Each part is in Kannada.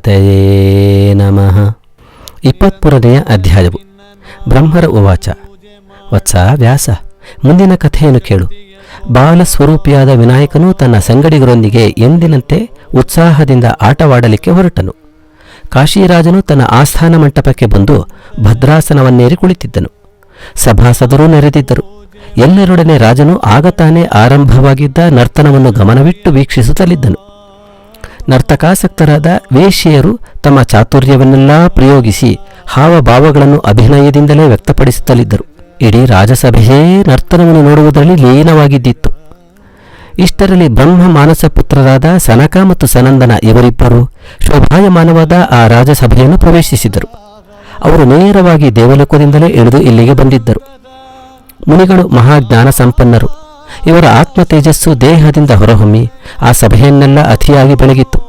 ಗಣಪತಯೇ ನಮಃ. 23ನೆಯ ಅಧ್ಯಾಯವು. ಬ್ರಹ್ಮರ ಉವಾಚ. ವತ್ಸ ವ್ಯಾಸ, ಮುಂದಿನ ಕಥೆಯನ್ನು ಕೇಳು. ಬಾಲಸ್ವರೂಪಿಯಾದ ವಿನಾಯಕನು ತನ್ನ ಸಂಗಡಿಗರೊಂದಿಗೆ ಎಂದಿನಂತೆ ಉತ್ಸಾಹದಿಂದ ಆಟವಾಡಲಿಕ್ಕೆ ಹೊರಟನು. ಕಾಶಿರಾಜನು ತನ್ನ ಆಸ್ಥಾನ ಮಂಟಪಕ್ಕೆ ಬಂದು ಭದ್ರಾಸನವನ್ನೇರಿ ಕುಳಿತಿದ್ದನು. ಸಭಾಸದರು ನೆರೆದಿದ್ದರು. ಎಲ್ಲರೊಡನೆ ರಾಜನು ಆಗ ತಾನೇ ಆರಂಭವಾಗಿದ್ದ ನರ್ತನವನ್ನು ಗಮನವಿಟ್ಟು ವೀಕ್ಷಿಸುತ್ತಲಿದ್ದನು. ನರ್ತಕಾಸಕ್ತರಾದ ವೇಶ್ಯೆಯರು ತಮ್ಮ ಚಾತುರ್ಯವನ್ನೆಲ್ಲ ಪ್ರಯೋಗಿಸಿ ಹಾವಭಾವಗಳನ್ನು ಅಭಿನಯದಿಂದಲೇ ವ್ಯಕ್ತಪಡಿಸುತ್ತಲಿದ್ದರು. ಇಡೀ ರಾಜಸಭೆಯೇ ನರ್ತನವನ್ನು ನೋಡುವುದರಲ್ಲಿ ಲೀನವಾಗಿದ್ದಿತ್ತು. ಇಷ್ಟರಲ್ಲಿ ಬ್ರಹ್ಮ ಮಾನಸ ಪುತ್ರರಾದ ಸನಕ ಮತ್ತು ಸನಂದನ ಇವರಿಬ್ಬರು ಶೋಭಾಯಮಾನವಾದ ಆ ರಾಜಸಭೆಯನ್ನು ಪ್ರವೇಶಿಸಿದರು. ಅವರು ನೇರವಾಗಿ ದೇವಲೋಕದಿಂದಲೇ ಇಳಿದು ಇಲ್ಲಿಗೆ ಬಂದಿದ್ದರು. ಮುನಿಗಳು ಮಹಾಜ್ಞಾನ ಸಂಪನ್ನರು. ಇವರ ಆತ್ಮ ತೇಜಸ್ಸು ದೇಹದಿಂದ ಹೊರಹೊಮ್ಮಿ ಆ ಸಭೆಯನ್ನೆಲ್ಲ ಅತಿಯಾಗಿ ಬೆಳಗಿತ್ತು.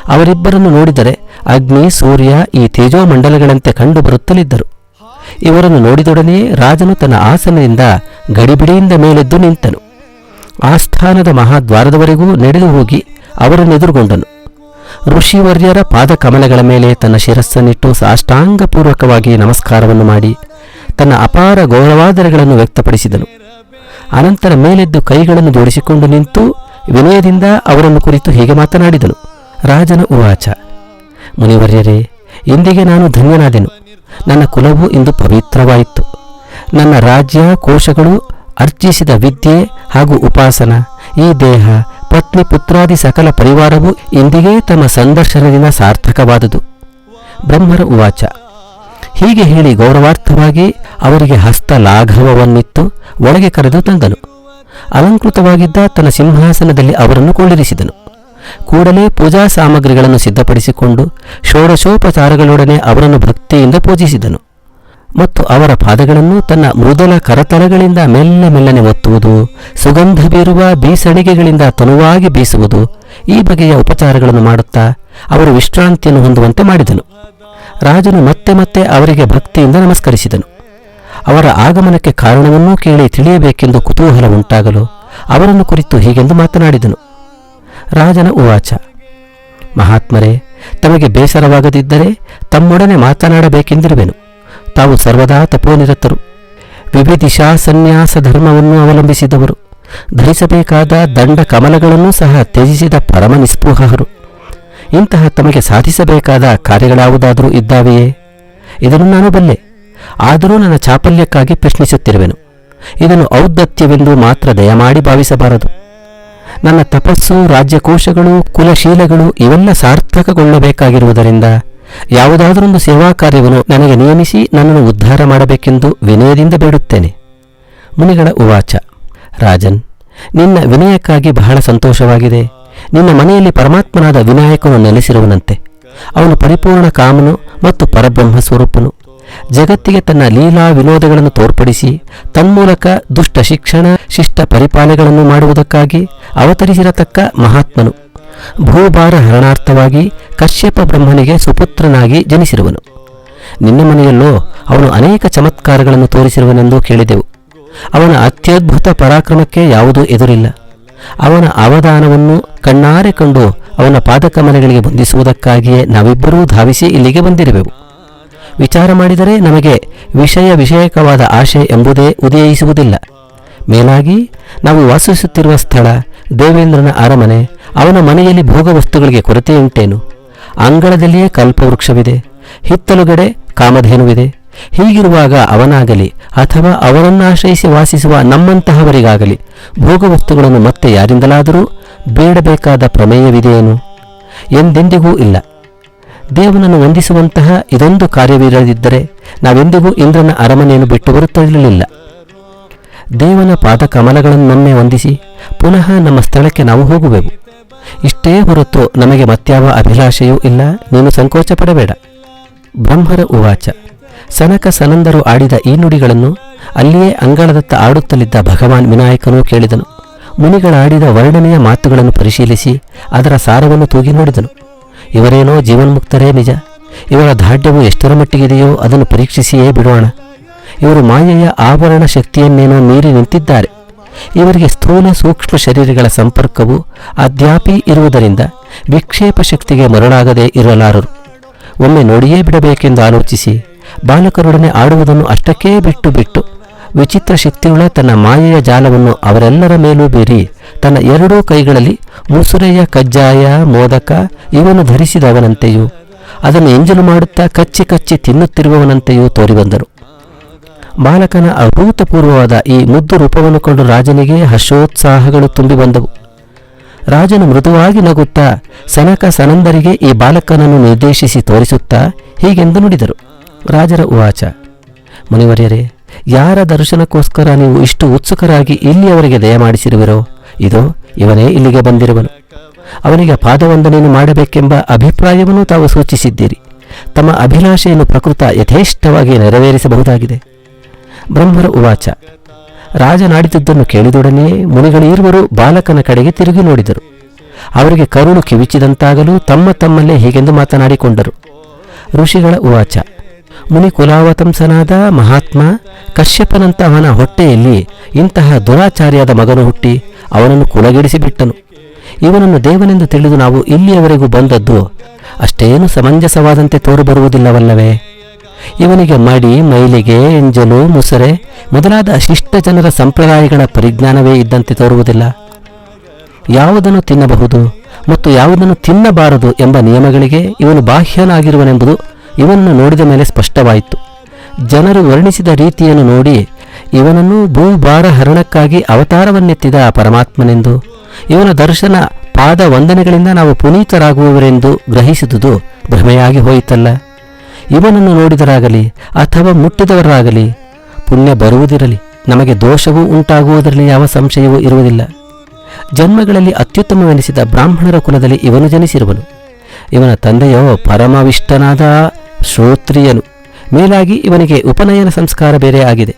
ಅವರಿಬ್ಬರನ್ನು ನೋಡಿದರೆ ಅಗ್ನಿ, ಸೂರ್ಯ ಈ ತೇಜೋಮಂಡಲಗಳಂತೆ ಕಂಡು ಬರುತ್ತಲಿದ್ದರು. ಇವರನ್ನು ನೋಡಿದೊಡನೆಯೇ ರಾಜನು ತನ್ನ ಆಸನದಿಂದ ಗಡಿಬಿಡಿಯಿಂದ ಮೇಲೆದ್ದು ನಿಂತನು. ಆಸ್ಥಾನದ ಮಹಾದ್ವಾರದವರೆಗೂ ನಡೆದು ಹೋಗಿ ಅವರನ್ನೆದುರುಗೊಂಡನು. ಋಷಿವರ್ಯರ ಪಾದಕಮಲಗಳ ಮೇಲೆ ತನ್ನ ಶಿರಸ್ಸನ್ನಿಟ್ಟು ಸಾಷ್ಟಾಂಗಪೂರ್ವಕವಾಗಿ ನಮಸ್ಕಾರವನ್ನು ಮಾಡಿ ತನ್ನ ಅಪಾರ ಗೌರವಾದರಗಳನ್ನು ವ್ಯಕ್ತಪಡಿಸಿದನು. ಅನಂತರ ಮೇಲೆದ್ದು ಕೈಗಳನ್ನು ಜೋಡಿಸಿಕೊಂಡು ನಿಂತು ವಿನಯದಿಂದ ಅವರನ್ನು ಕುರಿತು ಹೀಗೆ ಮಾತನಾಡಿದನು. ರಾಜನ ಉವಾಚ. ಮುನಿವರ್ಯರೇ, ಇಂದಿಗೆ ನಾನು ಧನ್ಯನಾದೆನು. ನನ್ನ ಕುಲವು ಇಂದು ಪವಿತ್ರವಾಯಿತು. ನನ್ನ ರಾಜ್ಯ, ಕೋಶಗಳು, ಅರ್ಜಿಸಿದ ವಿದ್ಯೆ ಹಾಗೂ ಉಪಾಸನ, ಈ ದೇಹ, ಪತ್ನಿ, ಪುತ್ರಾದಿ ಸಕಲ ಪರಿವಾರವು ಇಂದಿಗೆ ತಮ್ಮ ಸಂದರ್ಶನದಿಂದ ಸಾರ್ಥಕವಾದುದು. ಬ್ರಹ್ಮರ ಉವಾಚ. ಹೀಗೆ ಹೇಳಿ ಗೌರವಾರ್ಥವಾಗಿ ಅವರಿಗೆ ಹಸ್ತ ಲಾಘವವನ್ನಿತ್ತು ಒಳಗೆ ಕರೆದು ತಂದನು. ಅಲಂಕೃತವಾಗಿದ್ದ ತನ್ನ ಸಿಂಹಾಸನದಲ್ಲಿ ಅವರನ್ನು ಕುಳ್ಳಿರಿಸಿದನು. ಕೂಡಲೇ ಪೂಜಾ ಸಾಮಗ್ರಿಗಳನ್ನು ಸಿದ್ಧಪಡಿಸಿಕೊಂಡು ಷೋಡಶೋಪಚಾರಗಳೊಡನೆ ಅವರನ್ನು ಭಕ್ತಿಯಿಂದ ಪೂಜಿಸಿದನು. ಮತ್ತು ಅವರ ಪಾದಗಳನ್ನು ತನ್ನ ಮೃದುಲ ಕರತಲಗಳಿಂದ ಮೆಲ್ಲ ಮೆಲ್ಲನೆ ಒತ್ತುವುದು, ಸುಗಂಧ ಬೀರುವ ಬೀಸಣಿಗೆಗಳಿಂದ ತನುವಾಗಿ ಬೀಸುವುದು, ಈ ಬಗೆಯ ಉಪಚಾರಗಳನ್ನು ಮಾಡುತ್ತಾ ಅವರು ವಿಶ್ರಾಂತಿಯನ್ನು ಹೊಂದುವಂತೆ ಮಾಡಿದನು. ರಾಜನು ಮತ್ತೆ ಮತ್ತೆ ಅವರಿಗೆ ಭಕ್ತಿಯಿಂದ ನಮಸ್ಕರಿಸಿದನು. ಅವರ ಆಗಮನಕ್ಕೆ ಕಾರಣವನ್ನೂ ಕೇಳಿ ತಿಳಿಯಬೇಕೆಂದು ಕುತೂಹಲ ಉಂಟಾಗಲು ಅವರನ್ನು ಕುರಿತು ಹೀಗೆಂದು ಮಾತನಾಡಿದನು. ರಾಜನ ಉವಾಚ. ಮಹಾತ್ಮರೇ, ತಮಗೆ ಬೇಸರವಾಗದಿದ್ದರೆ ತಮ್ಮೊಡನೆ ಮಾತನಾಡಬೇಕೆಂದಿರುವೆನು. ತಾವು ಸರ್ವದಾ ತಪೋನಿರತರು, ವಿವಿಧಿಷಾ ಸನ್ಯಾಸ ಧರ್ಮವನ್ನು ಅವಲಂಬಿಸಿದವರು, ಧರಿಸಬೇಕಾದ ದಂಡ ಕಮಲಗಳನ್ನೂ ಸಹ ತ್ಯಜಿಸಿದ ಪರಮ ನಿಸ್ಪೃಹರು. ಇಂತಹ ತಮಗೆ ಸಾಧಿಸಬೇಕಾದ ಕಾರ್ಯಗಳಾವುದಾದರೂ ಇದ್ದಾವೆಯೇ? ಇದನ್ನು ನಾನು ಬಲ್ಲೆ. ಆದರೂ ನನ್ನ ಚಾಪಲ್ಯಕ್ಕಾಗಿ ಪ್ರಶ್ನಿಸುತ್ತಿರುವೆನು. ಇದನ್ನು ಔದ್ದತ್ಯವೆಂದು ಮಾತ್ರ ದಯಮಾಡಿ ಭಾವಿಸಬಾರದು. ನನ್ನ ತಪಸ್ಸು, ರಾಜ್ಯಕೋಶಗಳು, ಕುಲಶೀಲಗಳು ಇವೆಲ್ಲ ಸಾರ್ಥಕಗೊಳ್ಳಬೇಕಾಗಿರುವುದರಿಂದ ಯಾವುದಾದರೊಂದು ಸೇವಾ ಕಾರ್ಯವನ್ನು ನನಗೆ ನೇಮಿಸಿ ನನ್ನನ್ನು ಉದ್ಧಾರ ಮಾಡಬೇಕೆಂದು ವಿನಯದಿಂದ ಬೇಡುತ್ತೇನೆ. ಮುನಿಗಳ ಉವಾಚ. ರಾಜನ್, ನಿನ್ನ ವಿನಯಕ್ಕಾಗಿ ಬಹಳ ಸಂತೋಷವಾಗಿದೆ. ನಿನ್ನ ಮನೆಯಲ್ಲಿ ಪರಮಾತ್ಮನಾದ ವಿನಾಯಕನು ನೆಲೆಸಿರುವನಂತೆ. ಅವನು ಪರಿಪೂರ್ಣ ಕಾಮನು ಮತ್ತು ಪರಬ್ರಹ್ಮ ಸ್ವರೂಪನು. ಜಗತ್ತಿಗೆ ತನ್ನ ಲೀಲಾ ವಿನೋದಗಳನ್ನು ತೋರ್ಪಡಿಸಿ ತನ್ಮೂಲಕ ದುಷ್ಟ ಶಿಕ್ಷಣ, ಶಿಷ್ಟ ಪರಿಪಾಲನೆಗಳನ್ನು ಮಾಡುವುದಕ್ಕಾಗಿ ಅವತರಿಸಿರತಕ್ಕ ಮಹಾತ್ಮನು. ಭೂಭಾರ ಹರಣಾರ್ಥವಾಗಿ ಕಶ್ಯಪ ಬ್ರಹ್ಮನಿಗೆ ಸುಪುತ್ರನಾಗಿ ಜನಿಸಿರುವನು. ನಿನ್ನ ಮನೆಯಲ್ಲೋ ಅವನು ಅನೇಕ ಚಮತ್ಕಾರಗಳನ್ನು ತೋರಿಸಿರುವನೆಂದು ಕೇಳಿದೆವು. ಅವನ ಅತ್ಯದ್ಭುತ ಪರಾಕ್ರಮಕ್ಕೆ ಯಾವುದೂ ಎದುರಿಲ್ಲ. ಅವನ ಅವದಾನವನ್ನು ಕಣ್ಣಾರೆ ಕಂಡು ಅವನ ಪಾದಕಮಲಗಳಿಗೆ ಬಂಧಿಸುವುದಕ್ಕಾಗಿಯೇ ನಾವಿಬ್ಬರೂ ಧಾವಿಸಿ ಇಲ್ಲಿಗೆ ಬಂದಿರುವೆವು. ವಿಚಾರ ಮಾಡಿದರೆ ನಮಗೆ ವಿಷಯಕವಾದ ಆಶೆ ಎಂಬುದೇ ಉದಯಿಸುವುದಿಲ್ಲ. ಮೇಲಾಗಿ ನಾವು ವಾಸಿಸುತ್ತಿರುವ ಸ್ಥಳ ದೇವೇಂದ್ರನ ಅರಮನೆ. ಅವನ ಮನೆಯಲ್ಲಿ ಭೋಗವಸ್ತುಗಳಿಗೆ ಕೊರತೆಯುಂಟೇನು? ಅಂಗಳದಲ್ಲಿಯೇ ಕಲ್ಪವೃಕ್ಷವಿದೆ, ಹಿತ್ತಲುಗಡೆ ಕಾಮಧೇನುವಿದೆ. ಹೀಗಿರುವಾಗ ಅವನಾಗಲಿ ಅಥವಾ ಅವರನ್ನಾಶ್ರಯಿಸಿ ವಾಸಿಸುವ ನಮ್ಮಂತಹವರಿಗಾಗಲಿ ಭೋಗವಸ್ತುಗಳನ್ನು ಮತ್ತೆ ಯಾರಿಂದಲಾದರೂ ಬೇಡಬೇಕಾದ ಪ್ರಮೇಯವಿದೆಯೇನು? ಎಂದೆಂದಿಗೂ ಇಲ್ಲ. ದೇವನನ್ನು ವಂದಿಸುವಂತಹ ಇದೊಂದು ಕಾರ್ಯವಿರದಿದ್ದರೆ ನಾವೆಂದಿಗೂ ಇಂದ್ರನ ಅರಮನೆಯನ್ನು ಬಿಟ್ಟು ಬರುತ್ತಿರಲಿಲ್ಲ. ದೇವನ ಪಾದ ಕಮಲಗಳನ್ನೊಮ್ಮೆ ವಂದಿಸಿ ಪುನಃ ನಮ್ಮ ಸ್ಥಳಕ್ಕೆ ನಾವು ಹೋಗುವೆವು. ಇಷ್ಟೇ ಹೊರತು ನಮಗೆ ಮತ್ಯಾವ ಅಭಿಲಾಷೆಯೂ ಇಲ್ಲ. ನೀನು ಸಂಕೋಚ ಪಡಬೇಡ. ಬ್ರಹ್ಮರ ಉವಾಚ. ಸನಕ ಸನಂದರು ಆಡಿದ ಈ ನುಡಿಗಳನ್ನು ಅಲ್ಲಿಯೇ ಅಂಗಳದತ್ತ ಆಡುತ್ತಲಿದ್ದ ಭಗವಾನ್ ವಿನಾಯಕನೂ ಕೇಳಿದನು. ಮುನಿಗಳಾಡಿದ ವರ್ಣನೆಯ ಮಾತುಗಳನ್ನು ಪರಿಶೀಲಿಸಿ ಅದರ ಸಾರವನ್ನು ತೂಗಿ ನೋಡಿದನು. ಇವರೇನೋ ಜೀವನ್ಮುಕ್ತರೇ ನಿಜ. ಇವರ ದಾಢ್ಯವು ಎಷ್ಟರ ಮಟ್ಟಿಗಿದೆಯೋ ಅದನ್ನು ಪರೀಕ್ಷಿಸಿಯೇ ಬಿಡೋಣ. ಇವರು ಮಾಯೆಯ ಆವರಣ ಶಕ್ತಿಯನ್ನೇನೋ ಮೀರಿ ನಿಂತಿದ್ದಾರೆ. ಇವರಿಗೆ ಸ್ಥೂಲ ಸೂಕ್ಷ್ಮ ಶರೀರಗಳ ಸಂಪರ್ಕವು ಅದ್ಯಾಪಿ ಇರುವುದರಿಂದ ವಿಕ್ಷೇಪ ಶಕ್ತಿಗೆ ಮರಳಾಗದೆ ಇರಲಾರರು. ಒಮ್ಮೆ ನೋಡಿಯೇ ಬಿಡಬೇಕೆಂದು ಆಲೋಚಿಸಿ ಬಾಲಕರೊಡನೆ ಆಡುವುದನ್ನು ಅಷ್ಟಕ್ಕೇ ಬಿಟ್ಟು ವಿಚಿತ್ರ ಶಕ್ತಿಯುಳ್ಳ ತನ್ನ ಮಾಯೆಯ ಜಾಲವನ್ನು ಅವರೆಲ್ಲರ ಮೇಲೂ ಬೀರಿ ತನ್ನ ಎರಡೂ ಕೈಗಳಲ್ಲಿ ಮುಸುರೆಯ ಕಜ್ಜಾಯ ಮೋದಕ ಇವನ್ನು ಧರಿಸಿದವನಂತೆಯೂ ಅದನ್ನು ಎಂಜಲು ಮಾಡುತ್ತಾ ಕಚ್ಚಿ ತಿನ್ನುತ್ತಿರುವವನಂತೆಯೂ ತೋರಿಬಂದನು. ಬಾಲಕನ ಅಭೂತಪೂರ್ವವಾದ ಈ ಮುದ್ದು ರೂಪವನ್ನು ಕಂಡು ರಾಜನಿಗೆ ಹರ್ಷೋತ್ಸಾಹಗಳು ತುಂಬಿ ಬಂದವು. ರಾಜನು ಮೃದುವಾಗಿ ನಗುತ್ತಾ ಸನಕ ಸನಂದರಿಗೆ ಈ ಬಾಲಕನನ್ನು ನಿರ್ದೇಶಿಸಿ ತೋರಿಸುತ್ತಾ ಹೀಗೆಂದು ನುಡಿದರು. ರಾಜರ ಉವಾಚ: ಮುನಿವರ್ಯರೇ, ಯಾರ ದರ್ಶನಕ್ಕೋಸ್ಕರ ನೀವು ಇಷ್ಟು ಉತ್ಸುಕರಾಗಿ ಇಲ್ಲಿಯವರೆಗೆ ದಯಮಾಡಿಸಿರುವಿರೋ ಇದೋ ಇವನೇ ಇಲ್ಲಿಗೆ ಬಂದಿರುವನು. ಅವನಿಗೆ ಪಾದವಂದನೆಯನ್ನು ಮಾಡಬೇಕೆಂಬ ಅಭಿಪ್ರಾಯವನ್ನು ತಾವು ಸೂಚಿಸಿದ್ದೀರಿ. ತಮ್ಮ ಅಭಿಲಾಷೆಯನ್ನು ಪ್ರಕೃತ ಯಥೇಷ್ಟವಾಗಿ ನೆರವೇರಿಸಬಹುದಾಗಿದೆ. ಬ್ರಹ್ಮರ ಉವಾಚ: ರಾಜನಾಡಿದುದನ್ನು ಕೇಳಿದೊಡನೆಯೇ ಮುನಿಗಳಿರುವರು ಬಾಲಕನ ಕಡೆಗೆ ತಿರುಗಿ ನೋಡಿದರು. ಅವರಿಗೆ ಕರುಳು ಕಿವಿಚಿದಂತಾಗಲು ತಮ್ಮಲ್ಲೇ ಹೀಗೆಂದು ಮಾತನಾಡಿಕೊಂಡರು. ಋಷಿಗಳ ಉವಾಚ: ಮುನಿ ಕುಲಾವತಂಸನಾದ ಮಹಾತ್ಮ ಕಶ್ಯಪನಂತಹವನ ಹೊಟ್ಟೆಯಲ್ಲಿ ಇಂತಹ ದುರಾಚಾರ್ಯದ ಮಗನು ಹುಟ್ಟಿ ಅವನನ್ನು ಕುಲಗೆಡಿಸಿಬಿಟ್ಟನು. ಇವನನ್ನು ದೇವನೆಂದು ತಿಳಿದು ನಾವು ಇಲ್ಲಿಯವರೆಗೂ ಬಂದದ್ದು ಅಷ್ಟೇನು ಸಮಂಜಸವಾದಂತೆ ತೋರುಬರುವುದಿಲ್ಲವಲ್ಲವೇ? ಇವನಿಗೆ ಮಡಿ, ಮೈಲಿಗೆ, ಎಂಜಲು, ಮುಸರೆ ಮೊದಲಾದ ಶಿಷ್ಟ ಜನರ ಸಂಪ್ರದಾಯಗಳ ಪರಿಜ್ಞಾನವೇ ಇದ್ದಂತೆ ತೋರುವುದಿಲ್ಲ. ಯಾವುದನ್ನು ತಿನ್ನಬಹುದು ಮತ್ತು ಯಾವುದನ್ನು ತಿನ್ನಬಾರದು ಎಂಬ ನಿಯಮಗಳಿಗೆ ಇವನು ಬಾಹ್ಯನಾಗಿರುವನೆಂಬುದು ಇವನನ್ನು ನೋಡಿದ ಮೇಲೆ ಸ್ಪಷ್ಟವಾಯಿತು. ಜನರು ವರ್ಣಿಸಿದ ರೀತಿಯನ್ನು ನೋಡಿ ಇವನನ್ನು ಭೂಭಾರ ಹರಣಕ್ಕಾಗಿ ಅವತಾರವನ್ನೆತ್ತಿದ ಪರಮಾತ್ಮನೆಂದು, ಇವನ ದರ್ಶನ ಪಾದ ವಂದನೆಗಳಿಂದ ನಾವು ಪುನೀತರಾಗುವವರೆಂದು ಗ್ರಹಿಸಿದುದು ಭ್ರಮೆಯಾಗಿ ಹೋಯಿತಲ್ಲ. ಇವನನ್ನು ನೋಡಿದರಾಗಲಿ ಅಥವಾ ಮುಟ್ಟಿದವರಾಗಲಿ ಪುಣ್ಯ ಬರುವುದಿರಲಿ, ನಮಗೆ ದೋಷವೂ ಉಂಟಾಗುವುದರಲ್ಲಿ ಯಾವ ಸಂಶಯವೂ ಇರುವುದಿಲ್ಲ. ಜನ್ಮಗಳಲ್ಲಿ ಅತ್ಯುತ್ತಮವೆನಿಸಿದ ಬ್ರಾಹ್ಮಣರ ಕುಲದಲ್ಲಿ ಇವನು ಜನಿಸಿರುವನು. ಇವನ ತಂದೆಯೋ ಪರಮವಿಷ್ಟನಾದ ಶ್ರೋತ್ರಿಯನು. ಮೇಲಾಗಿ ಇವನಿಗೆ ಉಪನಯನ ಸಂಸ್ಕಾರ ಬೇರೆ ಆಗಿದೆ.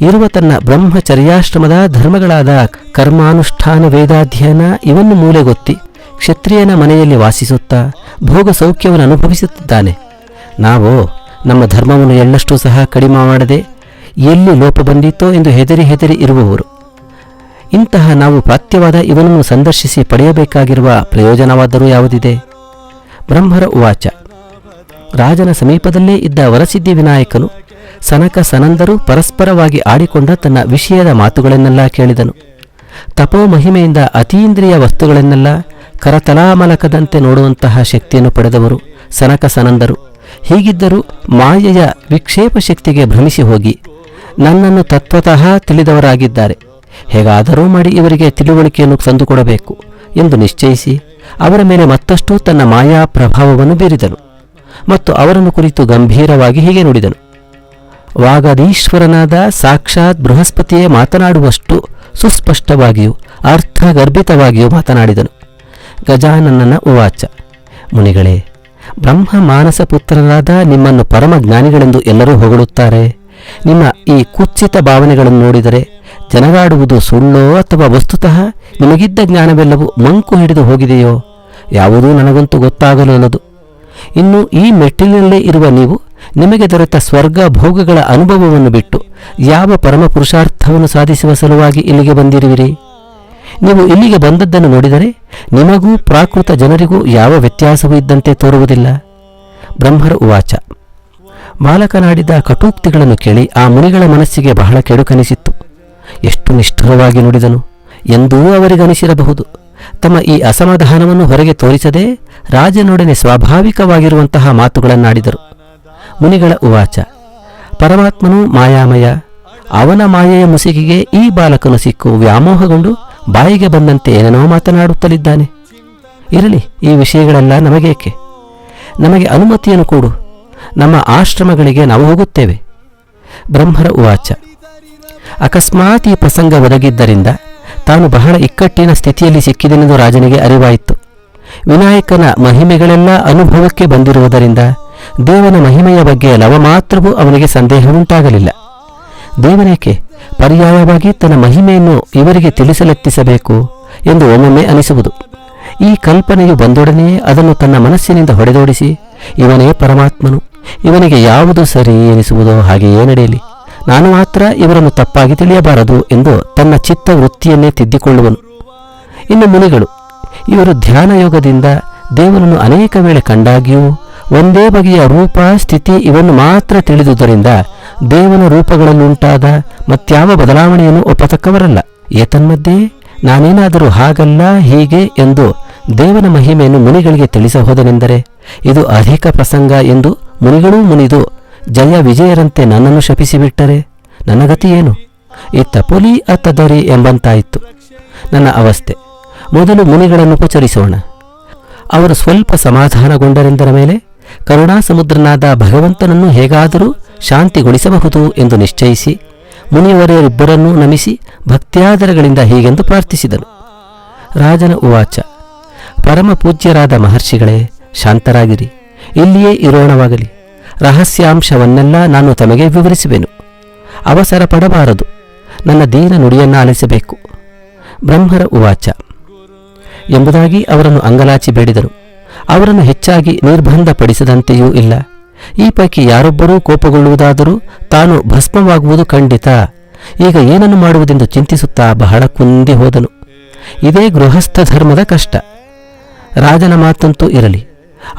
ಇರುವ ತನ್ನ ಬ್ರಹ್ಮಚರ್ಯಾಶ್ರಮದ ಧರ್ಮಗಳಾದ ಕರ್ಮಾನುಷ್ಠಾನ ವೇದಾಧ್ಯಯನ ಇವನ್ನು ಮೂಲೆಗೊತ್ತಿ ಕ್ಷತ್ರಿಯನ ಮನೆಯಲ್ಲಿ ವಾಸಿಸುತ್ತಾ ಭೋಗ ಸೌಖ್ಯವನ್ನು ಅನುಭವಿಸುತ್ತಿದ್ದಾನೆ. ನಾವು ನಮ್ಮ ಧರ್ಮವನ್ನು ಎಳ್ಳಷ್ಟೂ ಸಹ ಕಡಿಮೆ ಮಾಡದೆ ಎಲ್ಲಿ ಲೋಪ ಬಂದಿತ್ತೋ ಎಂದು ಹೆದರಿ ಇರುವವರು. ಇಂತಹ ನಾವು ಪ್ರಾತ್ಯವಾದ ಇವನನ್ನು ಸಂದರ್ಶಿಸಿ ಪಡೆಯಬೇಕಾಗಿರುವ ಪ್ರಯೋಜನವಾದರೂ ಯಾವುದಿದೆ? ಬ್ರಹ್ಮರ ಉವಾಚ: ರಾಜನ ಸಮೀಪದಲ್ಲೇ ಇದ್ದ ವರಸಿದ್ಧಿ ವಿನಾಯಕನು ಸನಕ ಸನಂದರು ಪರಸ್ಪರವಾಗಿ ಆಡಿಕೊಂಡ ತನ್ನ ವಿಷಯದ ಮಾತುಗಳನ್ನೆಲ್ಲ ಕೇಳಿದನು. ತಪೋ ಮಹಿಮೆಯಿಂದ ಅತೀಂದ್ರಿಯ ವಸ್ತುಗಳನ್ನೆಲ್ಲ ಕರತಲಾಮಲಕದಂತೆ ನೋಡುವಂತಹ ಶಕ್ತಿಯನ್ನು ಪಡೆದವರು ಸನಕ ಸನಂದರು. ಹೀಗಿದ್ದರೂ ಮಾಯೆಯ ವಿಕ್ಷೇಪ ಶಕ್ತಿಗೆ ಭ್ರಮಿಸಿ ಹೋಗಿ ನನ್ನನ್ನು ತತ್ವತಃ ತಿಳಿದವರಾಗಿದ್ದಾರೆ. ಹೇಗಾದರೂ ಮಾಡಿ ಇವರಿಗೆ ತಿಳುವಳಿಕೆಯನ್ನು ತಂದುಕೊಡಬೇಕು ಎಂದು ನಿಶ್ಚಯಿಸಿ ಅವರ ಮೇಲೆ ಮತ್ತಷ್ಟು ತನ್ನ ಮಾಯಾ ಪ್ರಭಾವವನ್ನು ಬೀರಿದನು ಮತ್ತು ಅವರನ್ನು ಕುರಿತು ಗಂಭೀರವಾಗಿ ಹೀಗೆ ನುಡಿದನು. ವಾಗದೀಶ್ವರನಾದ ಸಾಕ್ಷಾತ್ ಬೃಹಸ್ಪತಿಯೇ ಮಾತನಾಡುವಷ್ಟು ಸುಸ್ಪಷ್ಟವಾಗಿಯೂ ಅರ್ಥಗರ್ಭಿತವಾಗಿಯೂ ಮಾತನಾಡಿದನು. ಗಜಾನನನ ಉವಾಚ: ಮುನಿಗಳೇ, ಬ್ರಹ್ಮ ಮಾನಸ ಪುತ್ರರಾದ ನಿಮ್ಮನ್ನು ಪರಮಜ್ಞಾನಿಗಳೆಂದು ಎಲ್ಲರೂ ಹೊಗಳುತ್ತಾರೆ. ನಿಮ್ಮ ಈ ಕುತ್ಸಿತ ಭಾವನೆಗಳನ್ನು ನೋಡಿದರೆ ಜನಗಾಡುವುದು ಸುಳ್ಳೋ ಅಥವಾ ವಸ್ತುತಃ ನಿಮಗಿದ್ದ ಜ್ಞಾನವೆಲ್ಲವೂ ಮಂಕು ಹಿಡಿದು ಹೋಗಿದೆಯೋ ಯಾವುದೂ ನನಗಂತೂ ಗೊತ್ತಾಗಲೊಲ್ಲದು. ಇನ್ನು ಈ ಮೆಟ್ಟಿಲಿನಲ್ಲೇ ಇರುವ ನೀವು ನಿಮಗೆ ದೊರೆತ ಸ್ವರ್ಗ ಭೋಗಗಳ ಅನುಭವವನ್ನು ಬಿಟ್ಟು ಯಾವ ಪರಮ ಪುರುಷಾರ್ಥವನ್ನು ಸಾಧಿಸುವ ಸಲುವಾಗಿ ಇಲ್ಲಿಗೆ ಬಂದಿರುವಿರಿ? ನೀವು ಇಲ್ಲಿಗೆ ಬಂದದ್ದನ್ನು ನೋಡಿದರೆ ನಿಮಗೂ ಪ್ರಾಕೃತ ಜನರಿಗೂ ಯಾವ ವ್ಯತ್ಯಾಸವೂ ಇದ್ದಂತೆ ತೋರುವುದಿಲ್ಲ. ಬ್ರಹ್ಮರ ಉವಾಚ: ಬಾಲಕನಾಡಿದ ಕಟೂಕ್ತಿಗಳನ್ನು ಕೇಳಿ ಆ ಮುನಿಗಳ ಮನಸ್ಸಿಗೆ ಬಹಳ ಕೆಡುಕನಿಸಿತ್ತು. ಎಷ್ಟು ನಿಷ್ಠುರವಾಗಿ ನುಡಿದನು ಎಂದೂ ಅವರಿಗನಿಸಿರಬಹುದು. ತಮ್ಮ ಈ ಅಸಮಾಧಾನವನ್ನು ಹೊರಗೆ ತೋರಿಸದೆ ರಾಜನೊಡನೆ ಸ್ವಾಭಾವಿಕವಾಗಿರುವಂತಹ ಮಾತುಗಳನ್ನಾಡಿದರು. ಮುನಿಗಳ ಉವಾಚ: ಪರಮಾತ್ಮನು ಮಾಯಾಮಯ. ಅವನ ಮಾಯೆಯ ಮುಸುಗಿಗೆ ಈ ಬಾಲಕನು ಸಿಕ್ಕು ವ್ಯಾಮೋಹಗೊಂಡು ಬಾಯಿಗೆ ಬಂದಂತೆ ಏನೇನೋ ಮಾತನಾಡುತ್ತಲಿದ್ದಾನೆ. ಇರಲಿ, ಈ ವಿಷಯಗಳೆಲ್ಲ ನಮಗೇಕೆ? ನಮಗೆ ಅನುಮತಿಯನ್ನು ಕೊಡು, ನಮ್ಮ ಆಶ್ರಮಗಳಿಗೆ ನಾವು ಹೋಗುತ್ತೇವೆ. ಬ್ರಹ್ಮರ ಉವಾಚ: ಅಕಸ್ಮಾತ್ ಈ ಪ್ರಸಂಗ ಒದಗಿದ್ದರಿಂದ ತಾನು ಬಹಳ ಇಕ್ಕಟ್ಟಿನ ಸ್ಥಿತಿಯಲ್ಲಿ ಸಿಕ್ಕಿದೆನೆಂದು ರಾಜನಿಗೆ ಅರಿವಾಯಿತು. ವಿನಾಯಕನ ಮಹಿಮೆಗಳೆಲ್ಲ ಅನುಭವಕ್ಕೆ ಬಂದಿರುವುದರಿಂದ ದೇವನ ಮಹಿಮೆಯ ಬಗ್ಗೆ ಲವಮಾತ್ರವೂ ಅವನಿಗೆ ಸಂದೇಹವುಂಟಾಗಲಿಲ್ಲ. ದೇವನೇಕೆ ಪರ್ಯಾಯವಾಗಿ ತನ್ನ ಮಹಿಮೆಯನ್ನು ಇವರಿಗೆ ತಿಳಿಸಲೆತ್ತಿಸಬೇಕು ಎಂದು ಒಮ್ಮೊಮ್ಮೆ ಅನಿಸುವುದು. ಈ ಕಲ್ಪನೆಯು ಬಂದೊಡನೆಯೇ ಅದನ್ನು ತನ್ನ ಮನಸ್ಸಿನಿಂದ ಹೊಡೆದೋಡಿಸಿ ಇವನೇ ಪರಮಾತ್ಮನು, ಇವನಿಗೆ ಯಾವುದು ಸರಿ ಎನಿಸುವುದೋ ಹಾಗೆಯೇ ನಡೆಯಲಿ, ನಾನು ಮಾತ್ರ ಇವರನ್ನು ತಪ್ಪಾಗಿ ತಿಳಿಯಬಾರದು ಎಂದು ತನ್ನ ಚಿತ್ತ ವೃತ್ತಿಯನ್ನೇ ತಿದ್ದಿಕೊಳ್ಳುವನು. ಇನ್ನು ಮುನಿಗಳು ಇವರು ಧ್ಯಾನಯೋಗದಿಂದ ದೇವರನ್ನು ಅನೇಕ ವೇಳೆ ಕಂಡಾಗಿಯೂ ಒಂದೇ ಬಗೆಯ ರೂಪ ಸ್ಥಿತಿ ಇವನ್ನು ಮಾತ್ರ ತಿಳಿದುದರಿಂದ ದೇವನ ರೂಪಗಳಲ್ಲುಂಟಾದ ಮತ್ಯಾವ ಬದಲಾವಣೆಯನ್ನು ಒಪ್ಪತಕ್ಕವರಲ್ಲ. ಏತನ್ಮಧ್ಯೆ ನಾನೇನಾದರೂ ಹಾಗಲ್ಲ ಹೀಗೆ ಎಂದು ದೇವನ ಮಹಿಮೆಯನ್ನು ಮುನಿಗಳಿಗೆ ತಿಳಿಸಹೋದನೆಂದರೆ ಇದು ಅಧಿಕ ಪ್ರಸಂಗ ಎಂದು ಮುನಿಗಳೂ ಮುನಿದು ಜಯ ವಿಜಯರಂತೆ ನನ್ನನ್ನು ಶಪಿಸಿಬಿಟ್ಟರೆ ನನ್ನ ಗತಿ ಏನು? ಇತ್ತ ಪೊಲಿ ಅತ್ತದರಿ ಎಂಬಂತಾಯಿತು ನನ್ನ ಅವಸ್ಥೆ. ಮೊದಲು ಮುನಿಗಳನ್ನು ಉಪಚರಿಸೋಣ. ಅವರು ಸ್ವಲ್ಪ ಸಮಾಧಾನಗೊಂಡರೆಂದರ ಮೇಲೆ ಕರುಣಾಸಮುದ್ರನಾದ ಭಗವಂತನನ್ನು ಹೇಗಾದರೂ ಶಾಂತಿಗೊಳಿಸಬಹುದು ಎಂದು ನಿಶ್ಚಯಿಸಿ ಮುನಿವರೆಯರಿಬ್ಬರನ್ನೂ ನಮಿಸಿ ಭಕ್ತ್ಯಾದರಗಳಿಂದ ಹೀಗೆಂದು ಪ್ರಾರ್ಥಿಸಿದನು. ರಾಜನ ಉವಾಚ: ಪರಮ ಪೂಜ್ಯರಾದ ಮಹರ್ಷಿಗಳೇ, ಶಾಂತರಾಗಿರಿ, ಇಲ್ಲಿಯೇ ಇರೋಣವಾಗಲಿ. ರಹಸ್ಯಾಂಶವನ್ನೆಲ್ಲ ನಾನು ತಮಗೆ ವಿವರಿಸುವೆನು. ಅವಸರ ಪಡಬಾರದು, ನನ್ನ ದೀನ ನುಡಿಯನ್ನು ಆಲಿಸಬೇಕು. ಬ್ರಹ್ಮರ ಉವಾಚ ಎಂಬುದಾಗಿ ಅವರನ್ನು ಅಂಗಲಾಚಿ ಬೇಡಿದರು. ಅವರನ್ನು ಹೆಚ್ಚಾಗಿ ನಿರ್ಬಂಧಪಡಿಸದಂತೆಯೂ ಇಲ್ಲ. ಈ ಪೈಕಿ ಯಾರೊಬ್ಬರೂ ಕೋಪಗೊಳ್ಳುವುದಾದರೂ ತಾನು ಭಸ್ಮವಾಗುವುದು ಖಂಡಿತ. ಈಗ ಏನನ್ನು ಮಾಡುವುದೆಂದು ಚಿಂತಿಸುತ್ತಾ ಬಹಳ ಕುಂದಿ ಹೋದನು. ಇದೇ ಗೃಹಸ್ಥ ಧರ್ಮದ ಕಷ್ಟ. ರಾಜನ ಮಾತಂತೂ ಇರಲಿ,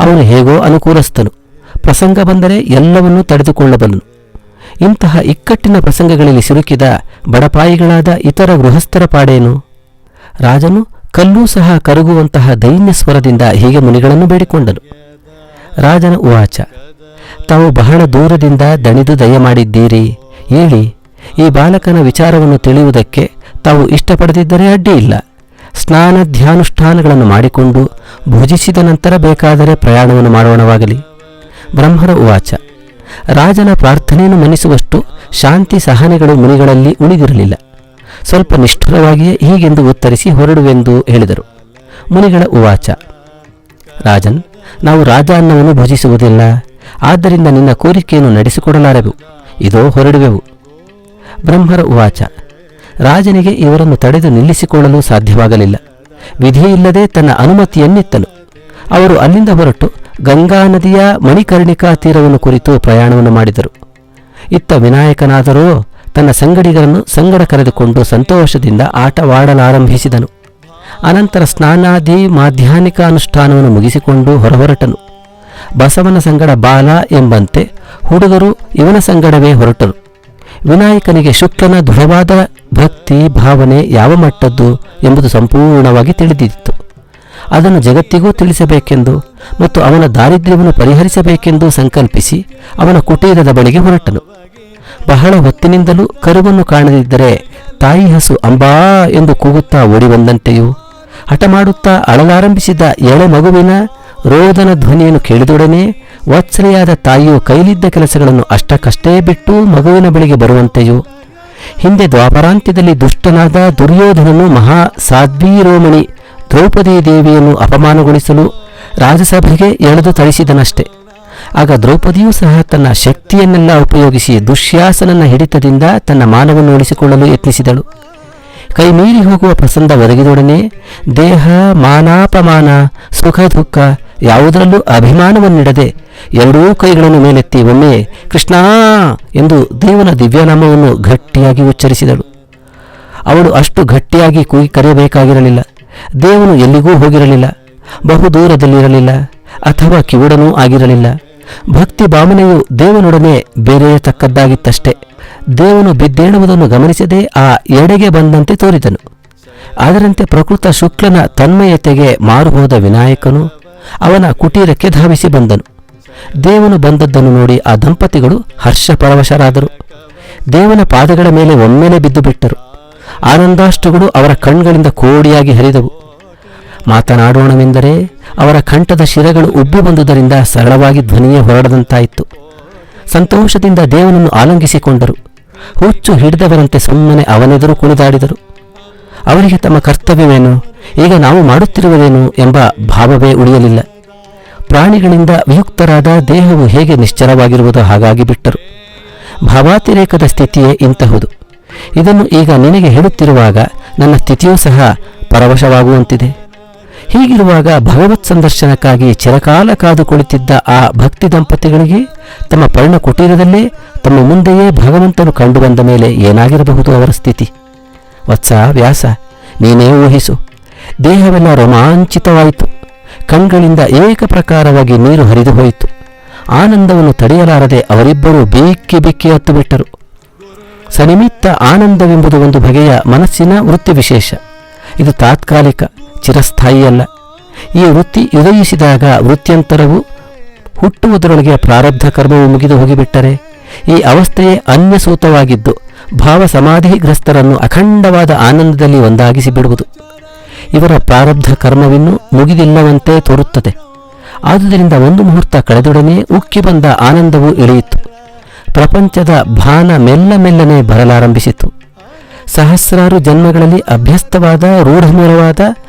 ಅವನು ಹೇಗೋ ಅನುಕೂಲಸ್ಥನು. ಪ್ರಸಂಗ ಬಂದರೆ ಎಲ್ಲವನ್ನೂ ತಡೆದುಕೊಳ್ಳಬಲ್ಲನು. ಇಂತಹ ಇಕ್ಕಟ್ಟಿನ ಪ್ರಸಂಗಗಳಲ್ಲಿ ಸಿಲುಕಿದ ಬಡಪಾಯಿಗಳಾದ ಇತರ ಗೃಹಸ್ಥರ ಪಾಡೇನು? ರಾಜನು ಕಲ್ಲೂ ಸಹ ಕರಗುವಂತಹ ದೈನ್ಯ ಸ್ವರದಿಂದ ಹೀಗೆ ಮುನಿಗಳನ್ನು ಬೇಡಿಕೊಂಡನು. ರಾಜನ ಉವಾಚ: ತಾವು ಬಹಳ ದೂರದಿಂದ ದಣಿದು ದಯಮಾಡಿದ್ದೀರಿ. ಹೇಳಿ, ಈ ಬಾಲಕನ ವಿಚಾರವನ್ನು ತಿಳಿಯುವುದಕ್ಕೆ ತಾವು ಇಷ್ಟಪಡದಿದ್ದರೆ ಅಡ್ಡಿಯಿಲ್ಲ. ಸ್ನಾನ ಧ್ಯಾನುಷ್ಠಾನಗಳನ್ನು ಮಾಡಿಕೊಂಡು ಭುಜಿಸಿದ ನಂತರ ಬೇಕಾದರೆ ಪ್ರಯಾಣವನ್ನು ಮಾಡೋಣವಾಗಲಿ. ಬ್ರಹ್ಮರ ಉವಾಚ: ರಾಜನ ಪ್ರಾರ್ಥನೆಯನ್ನು ಮನ್ನಿಸುವಷ್ಟು ಶಾಂತಿ ಸಹನೆಗಳು ಮುನಿಗಳಲ್ಲಿ ಉಳಿದಿರಲಿಲ್ಲ. ಸ್ವಲ್ಪ ನಿಷ್ಠುರವಾಗಿಯೇ ಹೀಗೆಂದು ಉತ್ತರಿಸಿ ಹೊರಡುವೆಂದು ಹೇಳಿದರು. ಮುನಿಗಳ ಉವಾಚ: ರಾಜನ್, ನಾವು ರಾಜಾನ್ನವನ್ನು ಭುಜಿಸುವುದಿಲ್ಲ. ಆದ್ದರಿಂದ ನಿನ್ನ ಕೋರಿಕೆಯನ್ನು ನಡೆಸಿಕೊಡಲಾರೆವು. ಇದೋ ಹೊರಡುವೆವು. ಬ್ರಹ್ಮರ ಉವಾಚ: ರಾಜನಿಗೆ ಇವರನ್ನು ತಡೆದು ನಿಲ್ಲಿಸಿಕೊಳ್ಳಲು ಸಾಧ್ಯವಾಗಲಿಲ್ಲ. ವಿಧಿಯಿಲ್ಲದೆ ತನ್ನ ಅನುಮತಿಯನ್ನಿತ್ತನು. ಅವರು ಅಲ್ಲಿಂದ ಹೊರಟು ಗಂಗಾ ನದಿಯ ಮಣಿಕರ್ಣಿಕಾ ತೀರವನ್ನು ಕುರಿತು ಪ್ರಯಾಣವನ್ನು ಮಾಡಿದರು. ಇತ್ತ ವಿನಾಯಕನಾದರೋ ತನ್ನ ಸಂಗಡಿಗರನ್ನು ಸಂಗಡ ಕರೆದುಕೊಂಡು ಸಂತೋಷದಿಂದ ಆಟವಾಡಲಾರಂಭಿಸಿದನು. ಅನಂತರ ಸ್ನಾನಾದಿ ಮಾಧ್ಯಾಹ್ನಿಕ ಅನುಷ್ಠಾನವನ್ನು ಮುಗಿಸಿಕೊಂಡು ಹೊರಹೊರಟನು. ಬಸವನ ಸಂಗಡ ಬಾಲ ಎಂಬಂತೆ ಹುಡುಗರು ಇವನ ಸಂಗಡವೇ ಹೊರಟರು. ವಿನಾಯಕನಿಗೆ ಶುಕ್ಲನ ದೃಢವಾದ ಭಕ್ತಿ ಭಾವನೆ ಯಾವ ಮಟ್ಟದ್ದು ಎಂಬುದು ಸಂಪೂರ್ಣವಾಗಿ ತಿಳಿದಿತ್ತು. ಅದನ್ನು ಜಗತ್ತಿಗೂ ತಿಳಿಸಬೇಕೆಂದು ಮತ್ತು ಅವನ ದಾರಿದ್ರ್ಯವನ್ನು ಪರಿಹರಿಸಬೇಕೆಂದು ಸಂಕಲ್ಪಿಸಿ ಅವನ ಕುಟೀರದ ಬಳಿಗೆ ಹೊರಟನು. ಬಹಳ ಹೊತ್ತಿನಿಂದಲೂ ಕರುವನ್ನು ಕಾಣದಿದ್ದರೆ ತಾಯಿ ಹಸು ಅಂಬಾ ಎಂದು ಕೂಗುತ್ತಾ ಓಡಿ ಬಂದಂತೆಯೂ, ಹಠ ಮಾಡುತ್ತಾ ಅಳಲಾರಂಭಿಸಿದ ಎಳೆ ಮಗುವಿನ ರೋದನ ಧ್ವನಿಯನ್ನು ಕೇಳಿದೊಡನೆ ವಾತ್ಸಲೆಯಾದ ತಾಯಿಯು ಕೈಲಿದ್ದ ಕೆಲಸಗಳನ್ನು ಅಷ್ಟಕ್ಕಷ್ಟೇ ಬಿಟ್ಟು ಮಗುವಿನ ಬಳಿಗೆ ಬರುವಂತೆಯೂ, ಹಿಂದೆ ದ್ವಾಪರಾಂತ್ಯದಲ್ಲಿ ದುಷ್ಟನಾದ ದುರ್ಯೋಧನನು ಮಹಾ ಸಾಧ್ವೀರೋಮಣಿ ದ್ರೌಪದಿ ದೇವಿಯನ್ನು ಅಪಮಾನಗೊಳಿಸಲು ರಾಜಸಭೆಗೆ ಎಳೆದು ತಳಿಸಿದನಷ್ಟೆ. ಆಗ ದ್ರೌಪದಿಯೂ ಸಹ ತನ್ನ ಶಕ್ತಿಯನ್ನೆಲ್ಲ ಉಪಯೋಗಿಸಿ ದುಶ್ಯಾಸನನ ಹಿಡಿತದಿಂದ ತನ್ನ ಮಾನವನ್ನು ಉಳಿಸಿಕೊಳ್ಳಲು ಯತ್ನಿಸಿದಳು. ಕೈ ಮೀರಿ ಹೋಗುವ ಪ್ರಸಂಗ ಒದಗಿದೊಡನೆ ದೇಹ ಮಾನಾಪಮಾನ ಸುಖ ದುಃಖ ಯಾವುದರಲ್ಲೂ ಅಭಿಮಾನವನ್ನಿಡದೆ ಎರಡೂ ಕೈಗಳನ್ನು ಮೇಲೆತ್ತಿ ಒಮ್ಮೆ ಕೃಷ್ಣ ಎಂದು ದೇವನ ದಿವ್ಯನಾಮವನ್ನು ಗಟ್ಟಿಯಾಗಿ ಉಚ್ಚರಿಸಿದಳು. ಅವಳು ಅಷ್ಟು ಗಟ್ಟಿಯಾಗಿ ಕೂಗಿ ಕರೆಯಬೇಕಾಗಿರಲಿಲ್ಲ. ದೇವನು ಎಲ್ಲಿಗೂ ಹೋಗಿರಲಿಲ್ಲ, ಬಹುದೂರದಲ್ಲಿರಲಿಲ್ಲ, ಅಥವಾ ಕಿವುಡನೂ ಆಗಿರಲಿಲ್ಲ. ಭಕ್ತಿ ಭಾವನೆಯು ದೇವನೊಡನೆ ಬೇರೆಯತಕ್ಕದ್ದಾಗಿತ್ತಷ್ಟೇ. ದೇವನು ಬಿದ್ದೇಳುವುದನ್ನು ಗಮನಿಸದೆ ಆ ಎಡೆಗೆ ಬಂದಂತೆ ತೋರಿದನು. ಅದರಂತೆ ಪ್ರಕೃತ ಶುಕ್ಲನ ತನ್ಮಯತೆಗೆ ಮಾರುಹೋದ ವಿನಾಯಕನು ಅವನ ಕುಟೀರಕ್ಕೆ ಧಾವಿಸಿ ಬಂದನು. ದೇವನು ಬಂದದ್ದನ್ನು ನೋಡಿ ಆ ದಂಪತಿಗಳು ಹರ್ಷಪರವಶರಾದರು. ದೇವನ ಪಾದಗಳ ಮೇಲೆ ಒಮ್ಮೆಲೆ ಬಿದ್ದು ಬಿಟ್ಟರು. ಆನಂದಾಷ್ಟಗಳು ಅವರ ಕಣ್ಗಳಿಂದ ಕೋಡಿಯಾಗಿ ಹರಿದವು. ಮಾತನಾಡೋಣವೆಂದರೆ ಅವರ ಕಂಠದ ಶಿರಗಳು ಉಬ್ಬಿ ಬಂದುದರಿಂದ ಸರಳವಾಗಿ ಧ್ವನಿಯೇ ಹೊರಡದಂತಾಯಿತು. ಸಂತೋಷದಿಂದ ದೇವನನ್ನು ಆಲಂಗಿಸಿಕೊಂಡರು. ಹುಚ್ಚು ಹಿಡಿದವರಂತೆ ಸುಮ್ಮನೆ ಅವನೆದುರು ಕುಣಿದಾಡಿದರು. ಅವರಿಗೆ ತಮ್ಮ ಕರ್ತವ್ಯವೇನು, ಈಗ ನಾವು ಮಾಡುತ್ತಿರುವುದೇನು ಎಂಬ ಭಾವವೇ ಉಳಿಯಲಿಲ್ಲ. ಪ್ರಾಣಿಗಳಿಂದ ವಿಯುಕ್ತರಾದ ದೇಹವು ಹೇಗೆ ನಿಶ್ಚಲವಾಗಿರುವುದೋ ಹಾಗಾಗಿ ಬಿಟ್ಟರು. ಭಾವಾತಿರೇಕದ ಸ್ಥಿತಿಯೇ ಇಂತಹುದು. ಇದನ್ನು ಈಗ ನಿನಗೆ ಹೇಳುತ್ತಿರುವಾಗ ನನ್ನ ಸ್ಥಿತಿಯೂ ಸಹ ಪರವಶವಾಗುವಂತಿದೆ. ಹೀಗಿರುವಾಗ ಭಗವತ್ ಸಂದರ್ಶನಕ್ಕಾಗಿ ಚಿರಕಾಲ ಕಾದು ಕುಳಿತಿದ್ದ ಆ ಭಕ್ತಿ ದಂಪತಿಗಳಿಗೆ ತಮ್ಮ ಪರ್ಣ ಕುಟೀರದಲ್ಲೇ ತಮ್ಮ ಮುಂದೆಯೇ ಭಗವಂತನು ಕಂಡು ಬಂದ ಮೇಲೆ ಏನಾಗಿರಬಹುದು ಅವರ ಸ್ಥಿತಿ? ವತ್ಸ ವ್ಯಾಸ, ನೀನೇ ಊಹಿಸು. ದೇಹವೆಲ್ಲ ರೋಮಾಂಚಿತವಾಯಿತು. ಕಣ್ಗಳಿಂದ ಏಕಪ್ರಕಾರವಾಗಿ ನೀರು ಹರಿದು ಹೋಯಿತು. ಆನಂದವನ್ನು ತಡೆಯಲಾರದೆ ಅವರಿಬ್ಬರೂ ಬಿಕ್ಕಿ ಬಿಕ್ಕಿ ಹತ್ತು ಬಿಟ್ಟರು. ಸನಿಮಿತ್ತ ಆನಂದವೆಂಬುದು ಒಂದು ಬಗೆಯ ಮನಸ್ಸಿನ ವೃತ್ತಿ ವಿಶೇಷ. ಇದು ತಾತ್ಕಾಲಿಕ, ಚಿರಸ್ಥಾಯಿಯಲ್ಲ. ಈ ವೃತ್ತಿ ಉದಯಿಸಿದಾಗ ವೃತ್ಯಂತರವು ಹುಟ್ಟುವುದರೊಳಗೆ ಪ್ರಾರಬ್ಧ ಕರ್ಮವು ಮುಗಿದು ಹೋಗಿಬಿಟ್ಟರೆ ಈ ಅವಸ್ಥೆಯೇ ಅನ್ಯಸೂತವಾಗಿದ್ದು ಭಾವ ಸಮಾಧಿಗ್ರಸ್ತರನ್ನು ಅಖಂಡವಾದ ಆನಂದದಲ್ಲಿ ಒಂದಾಗಿಸಿ ಬಿಡುವುದು. ಇವರ ಪ್ರಾರಬ್ಧ ಕರ್ಮವಿನ್ನೂ ಮುಗಿದಿಲ್ಲವಂತೆ ತೋರುತ್ತದೆ. ಆದುದರಿಂದ ಒಂದು ಮುಹೂರ್ತ ಕಳೆದೊಡನೆ ಉಕ್ಕಿ ಬಂದ ಆನಂದವು ಇಳಿಯಿತು. ಪ್ರಪಂಚದ ಭಾನ ಮೆಲ್ಲ ಮೆಲ್ಲನೆ ಬರಲಾರಂಭಿಸಿತು. ಸಹಸ್ರಾರು ಜನ್ಮಗಳಲ್ಲಿ ಅಭ್ಯಸ್ತವಾದ ರೂಢಮೂಲವಾದ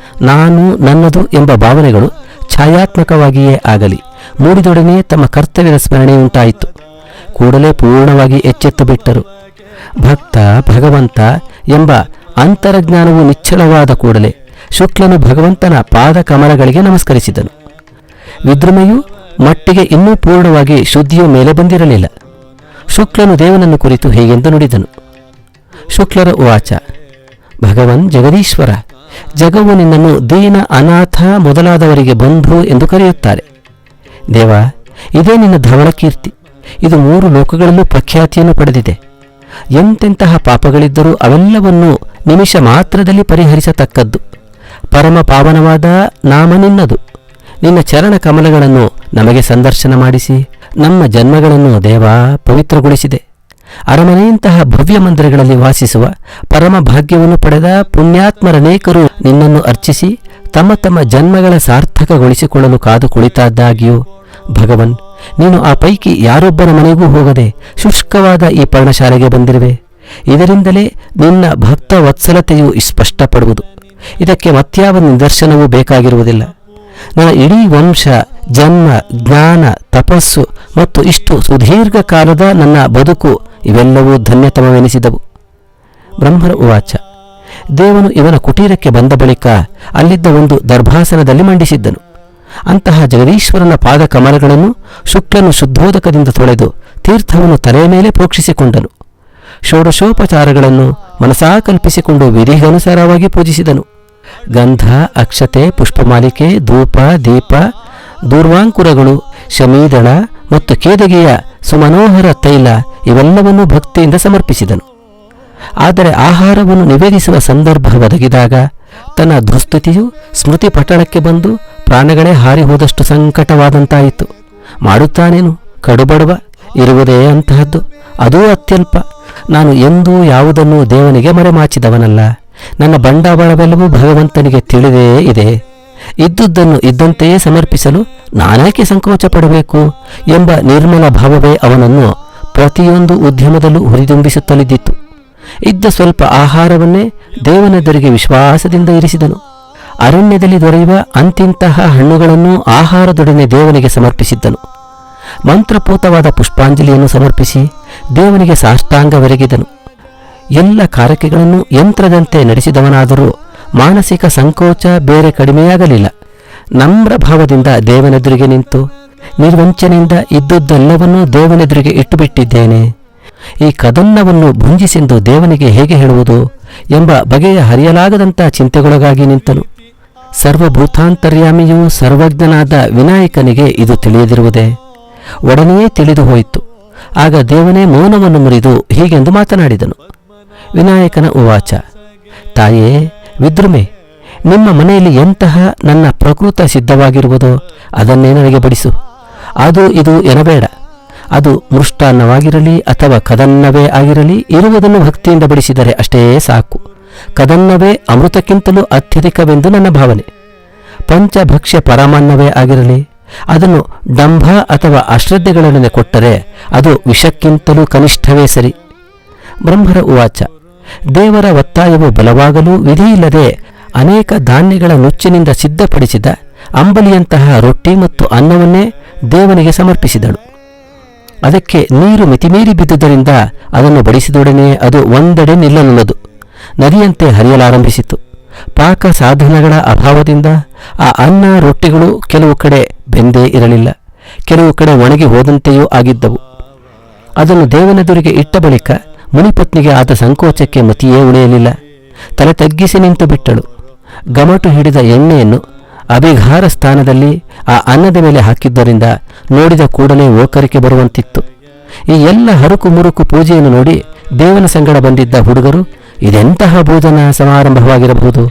ನಾನು ನನ್ನದು ಎಂಬ ಭಾವನೆಗಳು ಛಾಯಾತ್ಮಕವಾಗಿಯೇ ಆಗಲಿ ಮೂಡಿದೊಡನೆ ತಮ್ಮ ಕರ್ತವ್ಯದ ಸ್ಮರಣೆಯುಂಟಾಯಿತು. ಕೂಡಲೇ ಪೂರ್ಣವಾಗಿ ಎಚ್ಚೆತ್ತು ಬಿಟ್ಟರು. ಭಕ್ತ ಭಗವಂತ ಎಂಬ ಅಂತರಜ್ಞಾನವು ನಿಶ್ಚಲವಾದ ಕೂಡಲೇ ಶುಕ್ಲನು ಭಗವಂತನ ಪಾದ ಕಮಲಗಳಿಗೆ ನಮಸ್ಕರಿಸಿದನು. ವಿದ್ರುಮೆಯು ಮಟ್ಟಿಗೆ ಇನ್ನೂ ಪೂರ್ಣವಾಗಿ ಶುದ್ಧಿಯು ಮೇಲೆ ಬಂದಿರಲಿಲ್ಲ. ಶುಕ್ಲನು ದೇವನನ್ನು ಕುರಿತು ಹೀಗೆಂದು ನುಡಿದನು. ಶುಕ್ಲರ ಉವಾಚ: ಭಗವನ್ ಜಗದೀಶ್ವರ, ಜಗವು ನಿನ್ನನ್ನು ದೀನ ಅನಾಥ ಮೊದಲಾದವರಿಗೆ ಬಂಧು ಎಂದು ಕರೆಯುತ್ತಾರೆ. ದೇವ, ಇದೇ ನಿನ್ನ ಧವಳ ಕೀರ್ತಿ. ಇದು 3 ಲೋಕಗಳಲ್ಲೂ ಪ್ರಖ್ಯಾತಿಯನ್ನು ಪಡೆದಿದೆ. ಎಂತೆಂತಹ ಪಾಪಗಳಿದ್ದರೂ ಅವೆಲ್ಲವನ್ನೂ ನಿಮಿಷ ಮಾತ್ರದಲ್ಲಿ ಪರಿಹರಿಸತಕ್ಕದ್ದು. ಪರಮ ಪಾವನವಾದ ನಾಮ ನಿನ್ನದು. ನಿನ್ನ ಚರಣ ಕಮಲಗಳನ್ನು ನಮಗೆ ಸಂದರ್ಶನ ಮಾಡಿಸಿ ನಮ್ಮ ಜನ್ಮಗಳನ್ನು ದೇವ ಪವಿತ್ರಗೊಳಿಸಿದೆ. ಅರಮನೆಯಂತಹ ಭವ್ಯ ಮಂದಿರಗಳಲ್ಲಿ ವಾಸಿಸುವ ಪರಮ ಭಾಗ್ಯವನ್ನು ಪಡೆದ ಪುಣ್ಯಾತ್ಮರನೇಕರು ನಿನ್ನನ್ನು ಅರ್ಚಿಸಿ ತಮ್ಮ ತಮ್ಮ ಜನ್ಮಗಳ ಸಾರ್ಥಕಗೊಳಿಸಿಕೊಳ್ಳಲು ಕಾದು ಕುಳಿತಾದ್ದಾಗಿಯೂ ಭಗವನ್, ನೀನು ಆ ಪೈಕಿ ಯಾರೊಬ್ಬರ ಮನೆಗೂ ಹೋಗದೆ ಶುಷ್ಕವಾದ ಈ ಪರ್ಣಶಾಲೆಗೆ ಬಂದಿರುವೆ. ಇದರಿಂದಲೇ ನಿನ್ನ ಭಕ್ತ ವತ್ಸಲತೆಯು ಸ್ಪಷ್ಟಪಡುವುದು. ಇದಕ್ಕೆ ಮತ್ಯಾವ ನಿದರ್ಶನವೂ ಬೇಕಾಗಿರುವುದಿಲ್ಲ. ನನ್ನ ಇಡೀ ವಂಶ, ಜನ್ಮ, ಜ್ಞಾನ, ತಪಸ್ಸು ಮತ್ತು ಇಷ್ಟು ಸುದೀರ್ಘ ಕಾಲದ ನನ್ನ ಬದುಕು ಇವೆಲ್ಲವೂ ಧನ್ಯತಮವೆನಿಸಿದವು. ಬ್ರಹ್ಮರ ಉವಾಚ: ದೇವನು ಇವನ ಕುಟೀರಕ್ಕೆ ಬಂದ ಬಳಿಕ ಅಲ್ಲಿದ್ದ ಒಂದು ದರ್ಭಾಸನದಲ್ಲಿ ಮಂಡಿಸಿದ್ದನು. ಅಂತಹ ಜಗದೀಶ್ವರನ ಪಾದ ಕಮಲಗಳನ್ನು ಶುಕ್ಲನು ಶುದ್ಧೋದಕದಿಂದ ತೊಳೆದು ತೀರ್ಥವನ್ನು ತಲೆಯ ಮೇಲೆ ಪ್ರೋಕ್ಷಿಸಿಕೊಂಡನು. ಷೋಡಶೋಪಚಾರಗಳನ್ನು ಮನಸಾ ಕಲ್ಪಿಸಿಕೊಂಡು ವಿಧಿಗನುಸಾರವಾಗಿ ಪೂಜಿಸಿದನು. ಗಂಧ, ಅಕ್ಷತೆ, ಪುಷ್ಪಮಾಲಿಕೆ, ಧೂಪ, ದೀಪ, ದೂರ್ವಾಂಕುರಗಳು, ಶಮೀದಳ ಮತ್ತು ಕೇದಗಿಯ ಸುಮನೋಹರ ತೈಲ ಇವೆಲ್ಲವನ್ನೂ ಭಕ್ತಿಯಿಂದ ಸಮರ್ಪಿಸಿದನು. ಆದರೆ ಆಹಾರವನ್ನು ನಿವೇದಿಸುವ ಸಂದರ್ಭ ಒದಗಿದಾಗ ತನ್ನ ದುಸ್ತುತಿಯು ಸ್ಮೃತಿ ಪಟ್ಟಣಕ್ಕೆ ಬಂದು ಪ್ರಾಣಗಳೇ ಹಾರಿ ಹೋದಷ್ಟು ಸಂಕಟವಾದಂತಾಯಿತು. ಮಾಡುತ್ತಾನೇನು, ಕಡುಬಡವ, ಇರುವುದೇ ಅಂತಹದ್ದು, ಅದೂ ಅತ್ಯಲ್ಪ. ನಾನು ಎಂದೂ ಯಾವುದನ್ನೂ ದೇವನಿಗೆ ಮರೆಮಾಚಿದವನಲ್ಲ. ನನ್ನ ಬಂಡವಾಳವೆಲ್ಲವೂ ಭಗವಂತನಿಗೆ ತಿಳಿದೇ ಇದೆ. ಇದ್ದುದನ್ನು ಇದ್ದಂತೆಯೇ ಸಮರ್ಪಿಸಲು ನಾನೇಕೆ ಸಂಕೋಚ ಪಡಬೇಕು ಎಂಬ ನಿರ್ಮಲ ಭಾವವೇ ಅವನನ್ನು ಪ್ರತಿಯೊಂದು ಉದ್ಯಮದಲ್ಲೂ ಹುರಿದುಂಬಿಸುತ್ತಲಿದ್ದಿತ್ತು. ಇದ್ದ ಸ್ವಲ್ಪ ಆಹಾರವನ್ನೇ ದೇವನೆದುರಿಗೆ ವಿಶ್ವಾಸದಿಂದ ಇರಿಸಿದನು. ಅರಣ್ಯದಲ್ಲಿ ದೊರೆಯುವ ಅಂತಿಂತಹ ಹಣ್ಣುಗಳನ್ನು ಆಹಾರದೊಡನೆ ದೇವನಿಗೆ ಸಮರ್ಪಿಸಿದ್ದನು. ಮಂತ್ರಪೂತವಾದ ಪುಷ್ಪಾಂಜಲಿಯನ್ನು ಸಮರ್ಪಿಸಿ ದೇವನಿಗೆ ಸಾಷ್ಟಾಂಗವೆರಗಿದನು. ಎಲ್ಲ ಕಾರಕೆಗಳನ್ನು ಯಂತ್ರದಂತೆ ನಡೆಸಿದವನಾದರೂ ಮಾನಸಿಕ ಸಂಕೋಚ ಬೇರೆ ಕಡಿಮೆಯಾಗಲಿಲ್ಲ. ನಮ್ರ ಭಾವದಿಂದ ದೇವನೆದುರಿಗೆ ನಿಂತು ನಿರ್ವಂಚನೆಯಿಂದ ಇದ್ದುದೆಲ್ಲವನ್ನೂ ದೇವನೆದುರಿಗೆ ಇಟ್ಟುಬಿಟ್ಟಿದ್ದೇನೆ. ಈ ಕದನ್ನವನ್ನು ಭುಂಜಿಸೆಂದು ದೇವನಿಗೆ ಹೇಗೆ ಹೇಳುವುದು ಎಂಬ ಬಗೆಯ ಹರಿಯಲಾಗದಂಥ ಚಿಂತೆಗೊಳಗಾಗಿ ನಿಂತನು. ಸರ್ವಭೂತಾಂತರ್ಯಾಮಿಯೂ ಸರ್ವಜ್ಞನಾದ ವಿನಾಯಕನಿಗೆ ಇದು ತಿಳಿಯದಿರುವುದೇ? ಒಡನೆಯೇ ತಿಳಿದು ಹೋಯಿತು. ಆಗ ದೇವನೇ ಮೌನವನ್ನು ಮುರಿದು ಹೀಗೆಂದು ಮಾತನಾಡಿದನು. ವಿನಾಯಕನ ಉವಾಚ: ತಾಯೇ ವಿದ್ರುಮೆ, ನಿಮ್ಮ ಮನೆಯಲ್ಲಿ ಎಂತಹ ನನ್ನ ಪ್ರಕೃತ ಸಿದ್ಧವಾಗಿರುವುದೋ ಅದನ್ನೇ ನನಗೆ ಬಡಿಸು. ಅದು ಇದು ಎನಬೇಡ. ಅದು ಮೃಷ್ಟಾನ್ನವಾಗಿರಲಿ ಅಥವಾ ಕದನ್ನವೇ ಆಗಿರಲಿ, ಇರುವುದನ್ನು ಭಕ್ತಿಯಿಂದ ಬಡಿಸಿದರೆ ಅಷ್ಟೇ ಸಾಕು. ಕದನ್ನವೇ ಅಮೃತಕ್ಕಿಂತಲೂ ಅತ್ಯಧಿಕವೆಂದು ನನ್ನ ಭಾವನೆ. ಪಂಚಭಕ್ಷ್ಯ ಪರಮಾನ್ನವೇ ಆಗಿರಲಿ, ಅದನ್ನು ಡಂಭ ಅಥವಾ ಅಶ್ರದ್ಧೆಗಳೊಡನೆ ಕೊಟ್ಟರೆ ಅದು ವಿಷಕ್ಕಿಂತಲೂ ಕನಿಷ್ಠವೇ ಸರಿ. ಬ್ರಹ್ಮರ ಉವಾಚ: ದೇವರ ಒತ್ತಾಯವು ಬಲವಾಗಲೂ ವಿಧಿಯಿಲ್ಲದೆ ಅನೇಕ ಧಾನ್ಯಗಳ ನುಚ್ಚಿನಿಂದ ಸಿದ್ಧಪಡಿಸಿದ ಅಂಬಲಿಯಂತಹ ರೊಟ್ಟಿ ಮತ್ತು ಅನ್ನವನ್ನೇ ದೇವನಿಗೆ ಸಮರ್ಪಿಸಿದಳು. ಅದಕ್ಕೆ ನೀರು ಮಿತಿಮೀರಿ ಬಿದ್ದುದರಿಂದ ಅದನ್ನು ಬಡಿಸಿದೊಡನೆ ಅದು ಒಂದೆಡೆ ನಿಲ್ಲಲುಳ್ಳದು, ನದಿಯಂತೆ ಹರಿಯಲಾರಂಭಿಸಿತು. ಪಾಕ ಸಾಧನಗಳ ಅಭಾವದಿಂದ ಆ ಅನ್ನ ರೊಟ್ಟಿಗಳು ಕೆಲವು ಕಡೆ ಬೆಂದೇ ಇರಲಿಲ್ಲ, ಕೆಲವು ಕಡೆ ಒಣಗಿ ಹೋದಂತೆಯೂ ಆಗಿದ್ದವು. ಅದನ್ನು ದೇವನೆದುರಿಗೆ ಇಟ್ಟ ಬಳಿಕ ಮುನಿಪತ್ನಿಗೆ ಆದ ಸಂಕೋಚಕ್ಕೆ ಮತಿಯೇ ಉಳಿಯಲಿಲ್ಲ. ತಲೆ ತಗ್ಗಿಸಿ ನಿಂತು ಬಿಟ್ಟಳು. ಗಮಟು ಹಿಡಿದ ಎಣ್ಣೆಯನ್ನು ಅಭಿಘಾರ ಸ್ಥಾನದಲ್ಲಿ ಆ ಅನ್ನದ ಮೇಲೆ ಹಾಕಿದ್ದರಿಂದ ನೋಡಿದ ಕೂಡಲೇ ಓಕರಿಕೆ ಬರುವಂತಿತ್ತು. ಈ ಎಲ್ಲ ಹರುಕು ಮುರುಕು ಪೂಜೆಯನ್ನು ನೋಡಿ ದೇವನ ಸಂಗಡ ಬಂದಿದ್ದ ಹುಡುಗರು ಇದೆಂತಹ ಭೋಜನ ಸಮಾರಂಭವಾಗಿರಬಹುದು,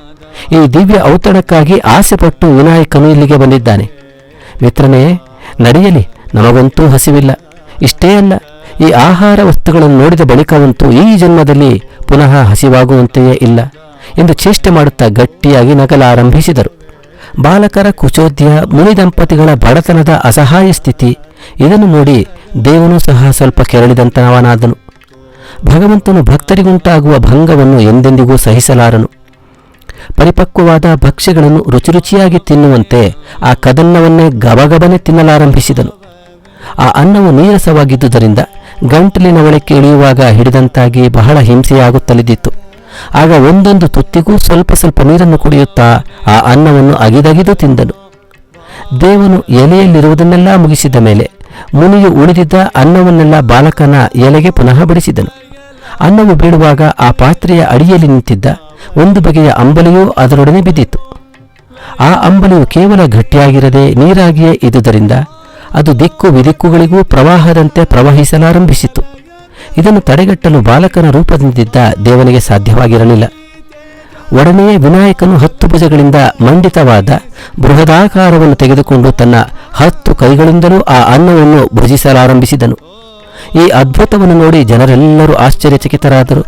ಈ ದಿವ್ಯ ಔತಣಕ್ಕಾಗಿ ಆಸೆಪಟ್ಟು ವಿನಾಯಕನು ಇಲ್ಲಿಗೆ ಬಂದಿದ್ದಾನೆ. ಮಿತ್ರನೇ, ನಡೆಯಲಿ, ನಮಗಂತೂ ಹಸಿವಿಲ್ಲ. ಇಷ್ಟೇ ಅಲ್ಲ, ಈ ಆಹಾರ ವಸ್ತುಗಳನ್ನು ನೋಡಿದ ಬಳಿಕವಂತೂ ಈ ಜನ್ಮದಲ್ಲಿ ಪುನಃ ಹಸಿವಾಗುವಂತೆಯೇ ಇಲ್ಲ ಎಂದು ಚೇಷ್ಟೆ ಮಾಡುತ್ತಾ ಗಟ್ಟಿಯಾಗಿ ನಗಲಾರಂಭಿಸಿದರು. ಬಾಲಕರ ಕುಚೋದ್ಯ, ಮುನಿದಂಪತಿಗಳ ಬಡತನದ ಅಸಹಾಯ ಸ್ಥಿತಿ ಇದನ್ನು ನೋಡಿ ದೇವನೂ ಸಹ ಸ್ವಲ್ಪ ಕೆರಳಿದಂತನವನಾದನು. ಭಗವಂತನು ಭಕ್ತರಿಗುಂಟಾಗುವ ಭಂಗವನ್ನು ಎಂದೆಂದಿಗೂ ಸಹಿಸಲಾರನು. ಪರಿಪಕ್ವವಾದ ಭಕ್ಷ್ಯಗಳನ್ನು ರುಚಿರುಚಿಯಾಗಿ ತಿನ್ನುವಂತೆ ಆ ಕದನ್ನವನ್ನೇ ಗಬಗಬನೆ ತಿನ್ನಲಾರಂಭಿಸಿದನು. ಆ ಅನ್ನವು ನೀರಸವಾಗಿದ್ದುದರಿಂದ ಗಂಟಲಿನ ಒಳಕ್ಕೆ ಇಳಿಯುವಾಗ ಹಿಡಿದಂತಾಗಿ ಬಹಳ ಹಿಂಸೆಯಾಗುತ್ತಲಿದ್ದಿತ್ತು. ಆಗ ಒಂದೊಂದು ತುತ್ತಿಗೂ ಸ್ವಲ್ಪ ಸ್ವಲ್ಪ ನೀರನ್ನು ಕುಡಿಯುತ್ತಾ ಆ ಅನ್ನವನ್ನು ಅಗಿದಗಿದು ತಿಂದನು. ದೇವನು ಎಲೆಯಲ್ಲಿರುವುದನ್ನೆಲ್ಲ ಮುಗಿಸಿದ ಮೇಲೆ ಮುನಿಯು ಉಳಿದಿದ್ದ ಅನ್ನವನ್ನೆಲ್ಲ ಬಾಲಕನ ಎಲೆಗೆ ಪುನಃ ಬಡಿಸಿದನು. ಅನ್ನವು ಬೀಳುವಾಗ ಆ ಪಾತ್ರೆಯ ಅಡಿಯಲ್ಲಿ ನಿಂತಿದ್ದ ಒಂದು ಬಗೆಯ ಅಂಬಲಿಯೂ ಅದರೊಡನೆ ಬಿದ್ದಿತು. ಆ ಅಂಬಲಿಯು ಕೇವಲ ಗಟ್ಟಿಯಾಗಿರದೆ ನೀರಾಗಿಯೇ ಇದ್ದುದರಿಂದ ಅದು ದಿಕ್ಕು ವಿದಿಕ್ಕುಗಳಿಗೂ ಪ್ರವಾಹದಂತೆ ಪ್ರವಹಿಸಲಾರಂಭಿಸಿತು. ಇದನ್ನು ತಡೆಗಟ್ಟಲು ಬಾಲಕನ ರೂಪದಿಂದಿದ್ದ ದೇವನಿಗೆ ಸಾಧ್ಯವಾಗಿರಲಿಲ್ಲ. ಒಡನೆಯೇ ವಿನಾಯಕನು 10 ಭುಜಗಳಿಂದ ಮಂಡಿತವಾದ ಬೃಹದಾಕಾರವನ್ನು ತೆಗೆದುಕೊಂಡು ತನ್ನ 10 ಕೈಗಳಿಂದಲೂ ಆ ಅನ್ನವನ್ನು ಭುಜಿಸಲಾರಂಭಿಸಿದನು. ಈ ಅದ್ಭುತವನ್ನು ನೋಡಿ ಜನರೆಲ್ಲರೂ ಆಶ್ಚರ್ಯಚಕಿತರಾದರು.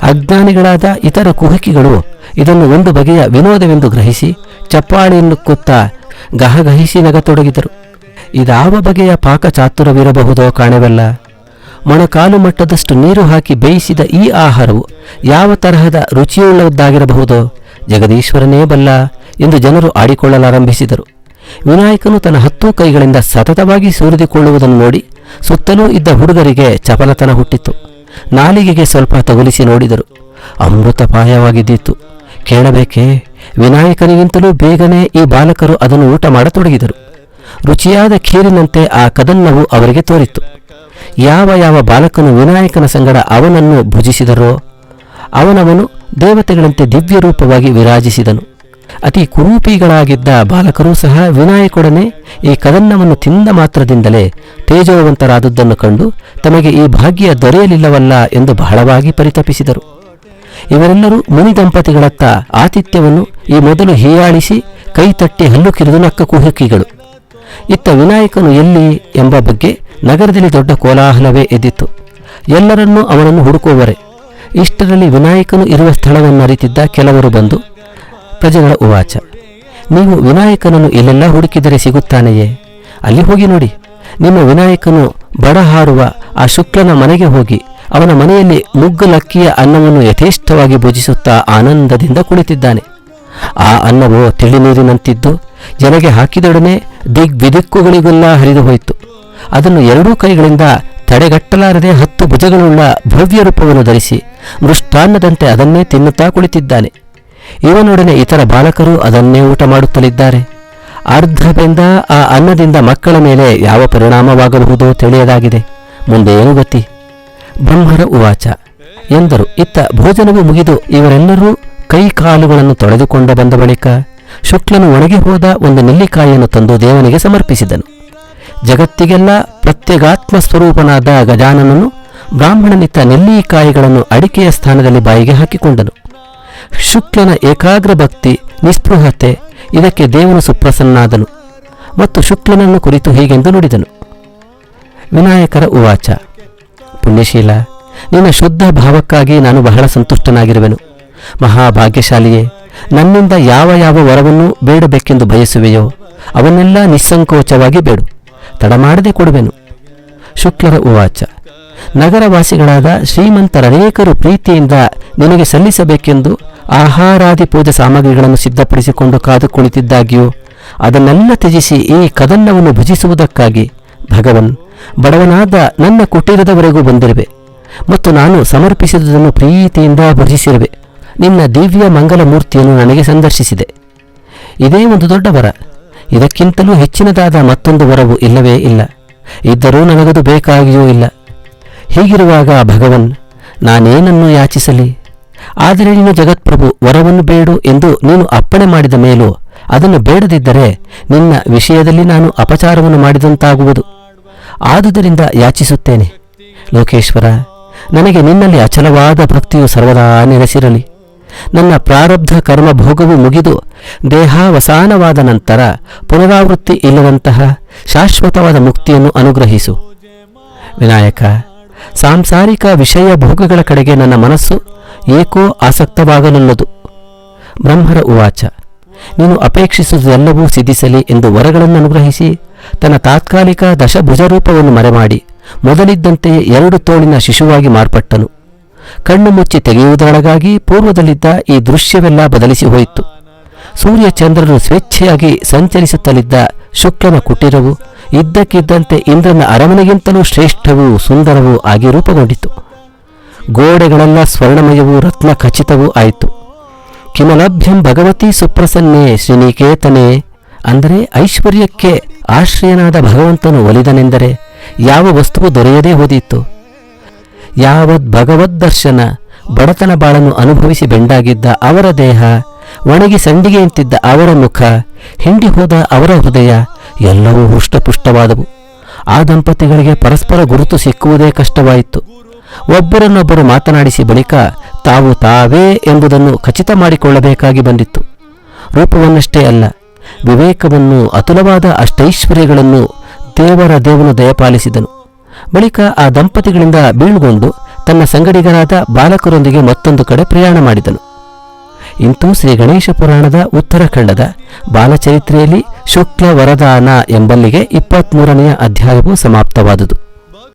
ಅಜ್ಞಾನಿಗಳಾದ ಇತರ ಕುಹಕಿಗಳು ಇದನ್ನು ಒಂದು ಬಗೆಯ ವಿನೋದವೆಂದು ಗ್ರಹಿಸಿ ಚಪ್ಪಾಳೆಯನ್ನು ಕೊತ್ತಾ ಗಹಗಹಿಸಿ ನಗತೊಡಗಿದರು. ಇದಾವ ಬಗೆಯ ಪಾಕಚಾತುರವಿರಬಹುದೋ ಕಾಣವೆಲ್ಲ. ಮೊಣಕಾಲು ಮಟ್ಟದಷ್ಟು ನೀರು ಹಾಕಿ ಬೇಯಿಸಿದ ಈ ಆಹಾರವು ಯಾವ ತರಹದ ರುಚಿಯುಳ್ಳದ್ದಾಗಿರಬಹುದೋ ಜಗದೀಶ್ವರನೇ ಬಲ್ಲ ಎಂದು ಜನರು ಆಡಿಕೊಳ್ಳಲಾರಂಭಿಸಿದರು. ವಿನಾಯಕನು ತನ್ನ 10 ಕೈಗಳಿಂದ ಸತತವಾಗಿ ಸುರಿದುಕೊಳ್ಳುವುದನ್ನು ನೋಡಿ ಸುತ್ತಲೂ ಇದ್ದ ಹುಡುಗರಿಗೆ ಚಪಲತನ ಹುಟ್ಟಿತು. ನಾಲಿಗೆಗೆ ಸ್ವಲ್ಪ ತಗುಲಿಸಿ ನೋಡಿದರು. ಅಮೃತಪಾಯವಾಗಿದ್ದಿತ್ತು. ಕೇಳಬೇಕೇ, ವಿನಾಯಕನಿಗಿಂತಲೂ ಬೇಗನೆ ಈ ಬಾಲಕರು ಅದನ್ನು ಊಟ ಮಾಡತೊಡಗಿದರು. ರುಚಿಯಾದ ಖೀರಿನಂತೆ ಆ ಕದನ್ನವು ಅವರಿಗೆ ತೋರಿತು. ಯಾವ ಯಾವ ಬಾಲಕನು ವಿನಾಯಕನ ಸಂಗಡ ಅವನನ್ನು ಭುಜಿಸಿದರೋ ಅವನವನು ದೇವತೆಗಳಂತೆ ದಿವ್ಯ ರೂಪವಾಗಿ ವಿರಾಜಿಸಿದನು. ಅತಿ ಕುರೂಪಿಗಳಾಗಿದ್ದ ಬಾಲಕರೂ ಸಹ ವಿನಾಯಕೊಡನೆ ಈ ಕದನ್ನವನ್ನು ತಿಂದ ಮಾತ್ರದಿಂದಲೇ ತೇಜೋವಂತರಾದದ್ದನ್ನು ಕಂಡು ತಮಗೆ ಈ ಭಾಗ್ಯ ದೊರೆಯಲಿಲ್ಲವಲ್ಲ ಎಂದು ಬಹಳವಾಗಿ ಪರಿತಪಿಸಿದರು. ಇವರೆಲ್ಲರೂ ಮುನಿ ದಂಪತಿಗಳತ್ತ ಆತಿಥ್ಯವನ್ನು ಈ ಮೊದಲು ಹೀಯಾಳಿಸಿ ಕೈತಟ್ಟಿ ಹಲ್ಲು ಕಿರಿದು ನಕ್ಕ ಕುಹುಕಿಗಳು. ಇತ್ತ ವಿನಾಯಕನು ಎಲ್ಲಿ ಎಂಬ ಬಗ್ಗೆ ನಗರದಲ್ಲಿ ದೊಡ್ಡ ಕೋಲಾಹಲವೇ ಎದ್ದಿತ್ತು. ಎಲ್ಲರನ್ನೂ ಅವನನ್ನು ಹುಡುಕುವರೆ. ಇಷ್ಟರಲ್ಲಿ ವಿನಾಯಕನು ಇರುವ ಸ್ಥಳವನ್ನು ಅರಿತಿದ್ದ ಕೆಲವರು ಬಂದು, ಪ್ರಜೆಗಳ ಉವಾಚ, ನೀವು ವಿನಾಯಕನನ್ನು ಇಲ್ಲೆಲ್ಲ ಹುಡುಕಿದರೆ ಸಿಗುತ್ತಾನೆಯೇ? ಅಲ್ಲಿ ಹೋಗಿ ನೋಡಿ. ನಿಮ್ಮ ವಿನಾಯಕನು ಬಡ ಹಾರುವ ಆ ಶುಕ್ಲನ ಮನೆಗೆ ಹೋಗಿ ಅವನ ಮನೆಯಲ್ಲಿ ಮುಗ್ಗಲಕ್ಕಿಯ ಅನ್ನವನ್ನು ಯಥೇಷ್ಟವಾಗಿ ಭುಜಿಸುತ್ತಾ ಆನಂದದಿಂದ ಕುಳಿತಿದ್ದಾನೆ. ಆ ಅನ್ನವು ತಿಳಿ ನೀರಿನಂತಿದ್ದು ಜನಗೆ ಹಾಕಿದೊಡನೆ ದಿಗ್ವಿದಿಕ್ಕುಗಳಿಗೆಲ್ಲ ಹರಿದು ಹೋಯಿತು. ಅದನ್ನು 2 ಕೈಗಳಿಂದ ತಡೆಗಟ್ಟಲಾರದೆ 10 ಭುಜಗಳುಳ್ಳ ಭವ್ಯ ರೂಪವನ್ನು ಧರಿಸಿ ಮೃಷ್ಟಾನ್ನದಂತೆ ಅದನ್ನೇ ತಿನ್ನುತ್ತಾ ಕುಳಿತಿದ್ದಾನೆ. ಇವನೊಡನೆ ಇತರ ಬಾಲಕರು ಅದನ್ನೇ ಊಟ ಮಾಡುತ್ತಲಿದ್ದಾರೆ. ಅರ್ಧ ಬೆಂದ ಆ ಅನ್ನದಿಂದ ಮಕ್ಕಳ ಮೇಲೆ ಯಾವ ಪರಿಣಾಮವಾಗಬಹುದೋ ತಿಳಿಯದಾಗಿದೆ. ಮುಂದೆ ಏನು ಗತಿ? ಬ್ರಹ್ಮರ ಉವಾಚ ಎಂದರು. ಇತ್ತ ಭೋಜನವು ಮುಗಿದು ಇವರೆಲ್ಲರೂ ಕೈ ಕಾಲುಗಳನ್ನು ತೊಳೆದುಕೊಂಡ ಬಂದ ಬಳಿಕ ಶುಕ್ಲನು ಒಣಗಿ ಹೋದ ಒಂದು ನೆಲ್ಲಿಕಾಯಿಯನ್ನು ತಂದು ದೇವನಿಗೆ ಸಮರ್ಪಿಸಿದನು. ಜಗತ್ತಿಗೆಲ್ಲ ಪ್ರತ್ಯಗಾತ್ಮ ಸ್ವರೂಪನಾದ ಗಜಾನನನು ಬ್ರಾಹ್ಮಣನಿತ್ತ ನೆಲ್ಲಿಕಾಯಿಗಳನ್ನು ಅಡಿಕೆಯ ಸ್ಥಾನದಲ್ಲಿ ಬಾಯಿಗೆ ಹಾಕಿಕೊಂಡನು. ಶುಕ್ಲನ ಏಕಾಗ್ರ ಭಕ್ತಿ, ನಿಸ್ಪೃಹತೆ ಇದಕ್ಕೆ ದೇವನು ಸುಪ್ರಸನ್ನಾದನು ಮತ್ತು ಶುಕ್ಲನನ್ನು ಕುರಿತು ಹೀಗೆಂದು ನುಡಿದನು. ವಿನಾಯಕರ ಉವಾಚ, ಪುಣ್ಯಶೀಲ, ನಿನ್ನ ಶುದ್ಧ ಭಾವಕ್ಕಾಗಿ ನಾನು ಬಹಳ ಸಂತುಷ್ಟನಾಗಿರುವೆನು. ಮಹಾಭಾಗ್ಯಶಾಲಿಯೇ, ನನ್ನಿಂದ ಯಾವ ಯಾವ ವರವನ್ನು ಬೇಡಬೇಕೆಂದು ಬಯಸುವೆಯೋ ಅವನ್ನೆಲ್ಲ ನಿಸ್ಸಂಕೋಚವಾಗಿ ಬೇಡು, ತಡಮಾಡದೆ ಕೊಡುವೆನು. ಶುಕ್ಲರ ಉವಾಚ, ನಗರವಾಸಿಗಳಾದ ಶ್ರೀಮಂತರನೇಕರು ಪ್ರೀತಿಯಿಂದ ನಿನಗೆ ಸಲ್ಲಿಸಬೇಕೆಂದು ಆಹಾರಾದಿ ಪೂಜಾ ಸಾಮಗ್ರಿಗಳನ್ನು ಸಿದ್ಧಪಡಿಸಿಕೊಂಡು ಕಾದು ಕುಳಿತಿದ್ದಾಗಿಯೂ ಅದನ್ನೆಲ್ಲ ತ್ಯಜಿಸಿ ಈ ಕದನ್ನವನ್ನು ಭುಜಿಸುವುದಕ್ಕಾಗಿ ಭಗವನ್ ಬಡವನಾದ ನನ್ನ ಕುಟೀರದವರೆಗೂ ಬಂದಿರುವೆ ಮತ್ತು ನಾನು ಸಮರ್ಪಿಸಿದುದನ್ನು ಪ್ರೀತಿಯಿಂದ ಭುಜಿಸಿರುವೆ. ನಿನ್ನ ದಿವ್ಯ ಮಂಗಲ ಮೂರ್ತಿಯನ್ನು ನನಗೆ ಸಂದರ್ಶಿಸಿದೆ. ಇದೇ ಒಂದು ದೊಡ್ಡ ವರ. ಇದಕ್ಕಿಂತಲೂ ಹೆಚ್ಚಿನದಾದ ಮತ್ತೊಂದು ವರವು ಇಲ್ಲವೇ ಇಲ್ಲ. ಇದ್ದರೂ ನನಗದು ಬೇಕಾಗಿಯೂ ಇಲ್ಲ. ಹೀಗಿರುವಾಗ ಭಗವನ್, ನಾನೇನನ್ನು ಯಾಚಿಸಲಿ? ಆದರೆ ನೀನು ಜಗತ್ಪ್ರಭು ವರವನ್ನು ಬೇಡು ಎಂದು ನೀನು ಅಪ್ಪಣೆ ಮಾಡಿದ ಮೇಲೂ ಅದನ್ನು ಬೇಡದಿದ್ದರೆ ನಿನ್ನ ವಿಷಯದಲ್ಲಿ ನಾನು ಅಪಚಾರವನ್ನು ಮಾಡಿದಂತಾಗುವುದು. ಆದುದರಿಂದ ಯಾಚಿಸುತ್ತೇನೆ, ಲೋಕೇಶ್ವರ, ನನಗೆ ನಿನ್ನಲ್ಲಿ ಅಚಲವಾದ ಭಕ್ತಿಯು ಸರ್ವದಾ ನೆಲೆಸಿರಲಿ. ನನ್ನ ಪ್ರಾರಬ್ಧ ಕರ್ಮ ಭೋಗವು ಮುಗಿದು ದೇಹಾವಸಾನವಾದ ನಂತರ ಪುನರಾವೃತ್ತಿ ಇಲ್ಲದಂತಹ ಶಾಶ್ವತವಾದ ಮುಕ್ತಿಯನ್ನು ಅನುಗ್ರಹಿಸು. ವಿನಾಯಕ, ಸಾಂಸಾರಿಕ ವಿಷಯ ಭೋಗಗಳ ಕಡೆಗೆ ನನ್ನ ಮನಸ್ಸು ಏಕೋ ಆಸಕ್ತವಾಗಲುಲ್ಲದು. ಬ್ರಹ್ಮರ ಉವಾಚ. ನೀನು ಅಪೇಕ್ಷಿಸುವುದೆಲ್ಲವೂ ಸಿದ್ಧಿಸಲಿ ಎಂದು ವರಗಳನ್ನು ಅನುಗ್ರಹಿಸಿ ತನ್ನ ತಾತ್ಕಾಲಿಕ ದಶಭುಜರೂಪವನ್ನು ಮರೆಮಾಡಿ ಮೊದಲಿದ್ದಂತೆಯೇ 2 ತೋಳಿನ ಶಿಶುವಾಗಿ ಮಾರ್ಪಟ್ಟನು. ಕಣ್ಣು ಮುಚ್ಚಿ ತೆಗೆಯುವುದರೊಳಗಾಗಿ ಪೂರ್ವದಲ್ಲಿದ್ದ ಈ ದೃಶ್ಯವೆಲ್ಲ ಬದಲಿಸಿ ಹೋಯಿತು. ಸೂರ್ಯಚಂದ್ರರು ಸ್ವೇಚ್ಛೆಯಾಗಿ ಸಂಚರಿಸುತ್ತಲಿದ್ದ ಶುಕ್ಲನ ಕುಟೀರವು ಇದ್ದಕ್ಕಿದ್ದಂತೆ ಇಂದ್ರನ ಅರಮನೆಗಿಂತಲೂ ಶ್ರೇಷ್ಠವೂ ಸುಂದರವೂ ಆಗಿ ರೂಪುಗೊಂಡಿತು. ಗೋಡೆಗಳೆಲ್ಲ ಸ್ವರ್ಣಮಯವೂ ರತ್ನ ಖಚಿತವೂ ಆಯಿತು. ಕಿಮಲಭ್ಯಂ ಭಗವತಿ ಸುಪ್ರಸನ್ನೇ ಶ್ರೀನಿಕೇತನೆ, ಅಂದರೆ ಐಶ್ವರ್ಯಕ್ಕೆ ಆಶ್ರಯನಾದ ಭಗವಂತನು ಒಲಿದನೆಂದರೆ ಯಾವ ವಸ್ತುವು ದೊರೆಯದೇ ಹೋದಿತ್ತು. ಯಾವದ್ ಭಗವದ್ದರ್ಶನ ಬಡತನ ಬಾಳನ್ನು ಅನುಭವಿಸಿ ಬೆಂಡಾಗಿದ್ದ ಅವರ ದೇಹ, ಒಣಗಿ ಸಂಡಿಗೆಯಂತಿದ್ದ ಅವರ ಮುಖ, ಹಿಂಡಿ ಹೋದ ಅವರ ಹೃದಯ ಎಲ್ಲವೂ ಹುಷ್ಟಪುಷ್ಟವಾದವು. ಆ ದಂಪತಿಗಳಿಗೆ ಪರಸ್ಪರ ಗುರುತು ಸಿಕ್ಕುವುದೇ ಕಷ್ಟವಾಯಿತು. ಒಬ್ಬರನ್ನೊಬ್ಬರು ಮಾತನಾಡಿಸಿ ಬಳಿಕ ತಾವು ತಾವೇ ಎಂಬುದನ್ನು ಖಚಿತ ಮಾಡಿಕೊಳ್ಳಬೇಕಾಗಿ ಬಂದಿತ್ತು. ರೂಪವನ್ನಷ್ಟೇ ಅಲ್ಲ, ವಿವೇಕವನ್ನು, ಅತುಲವಾದ ಅಷ್ಟೈಶ್ವರ್ಯಗಳನ್ನು ದೇವನು ದಯಪಾಲಿಸಿದನು. ಬಳಿಕ ಆ ದಂಪತಿಗಳಿಂದ ಬೀಳ್ಗೊಂಡು ತನ್ನ ಸಂಗಡಿಗರಾದ ಬಾಲಕರೊಂದಿಗೆ ಮತ್ತೊಂದು ಕಡೆ ಪ್ರಯಾಣ ಮಾಡಿದನು. ಇಂತೂ ಶ್ರೀ ಗಣೇಶ ಪುರಾಣದ ಉತ್ತರಾಖಂಡದ ಬಾಲಚರಿತ್ರೆಯಲ್ಲಿ ಶುಕ್ಲ ವರದಾನ ಎಂಬಲ್ಲಿಗೆ 23ನೇ ಅಧ್ಯಾಯವು ಸಮಾಪ್ತವಾದುದು.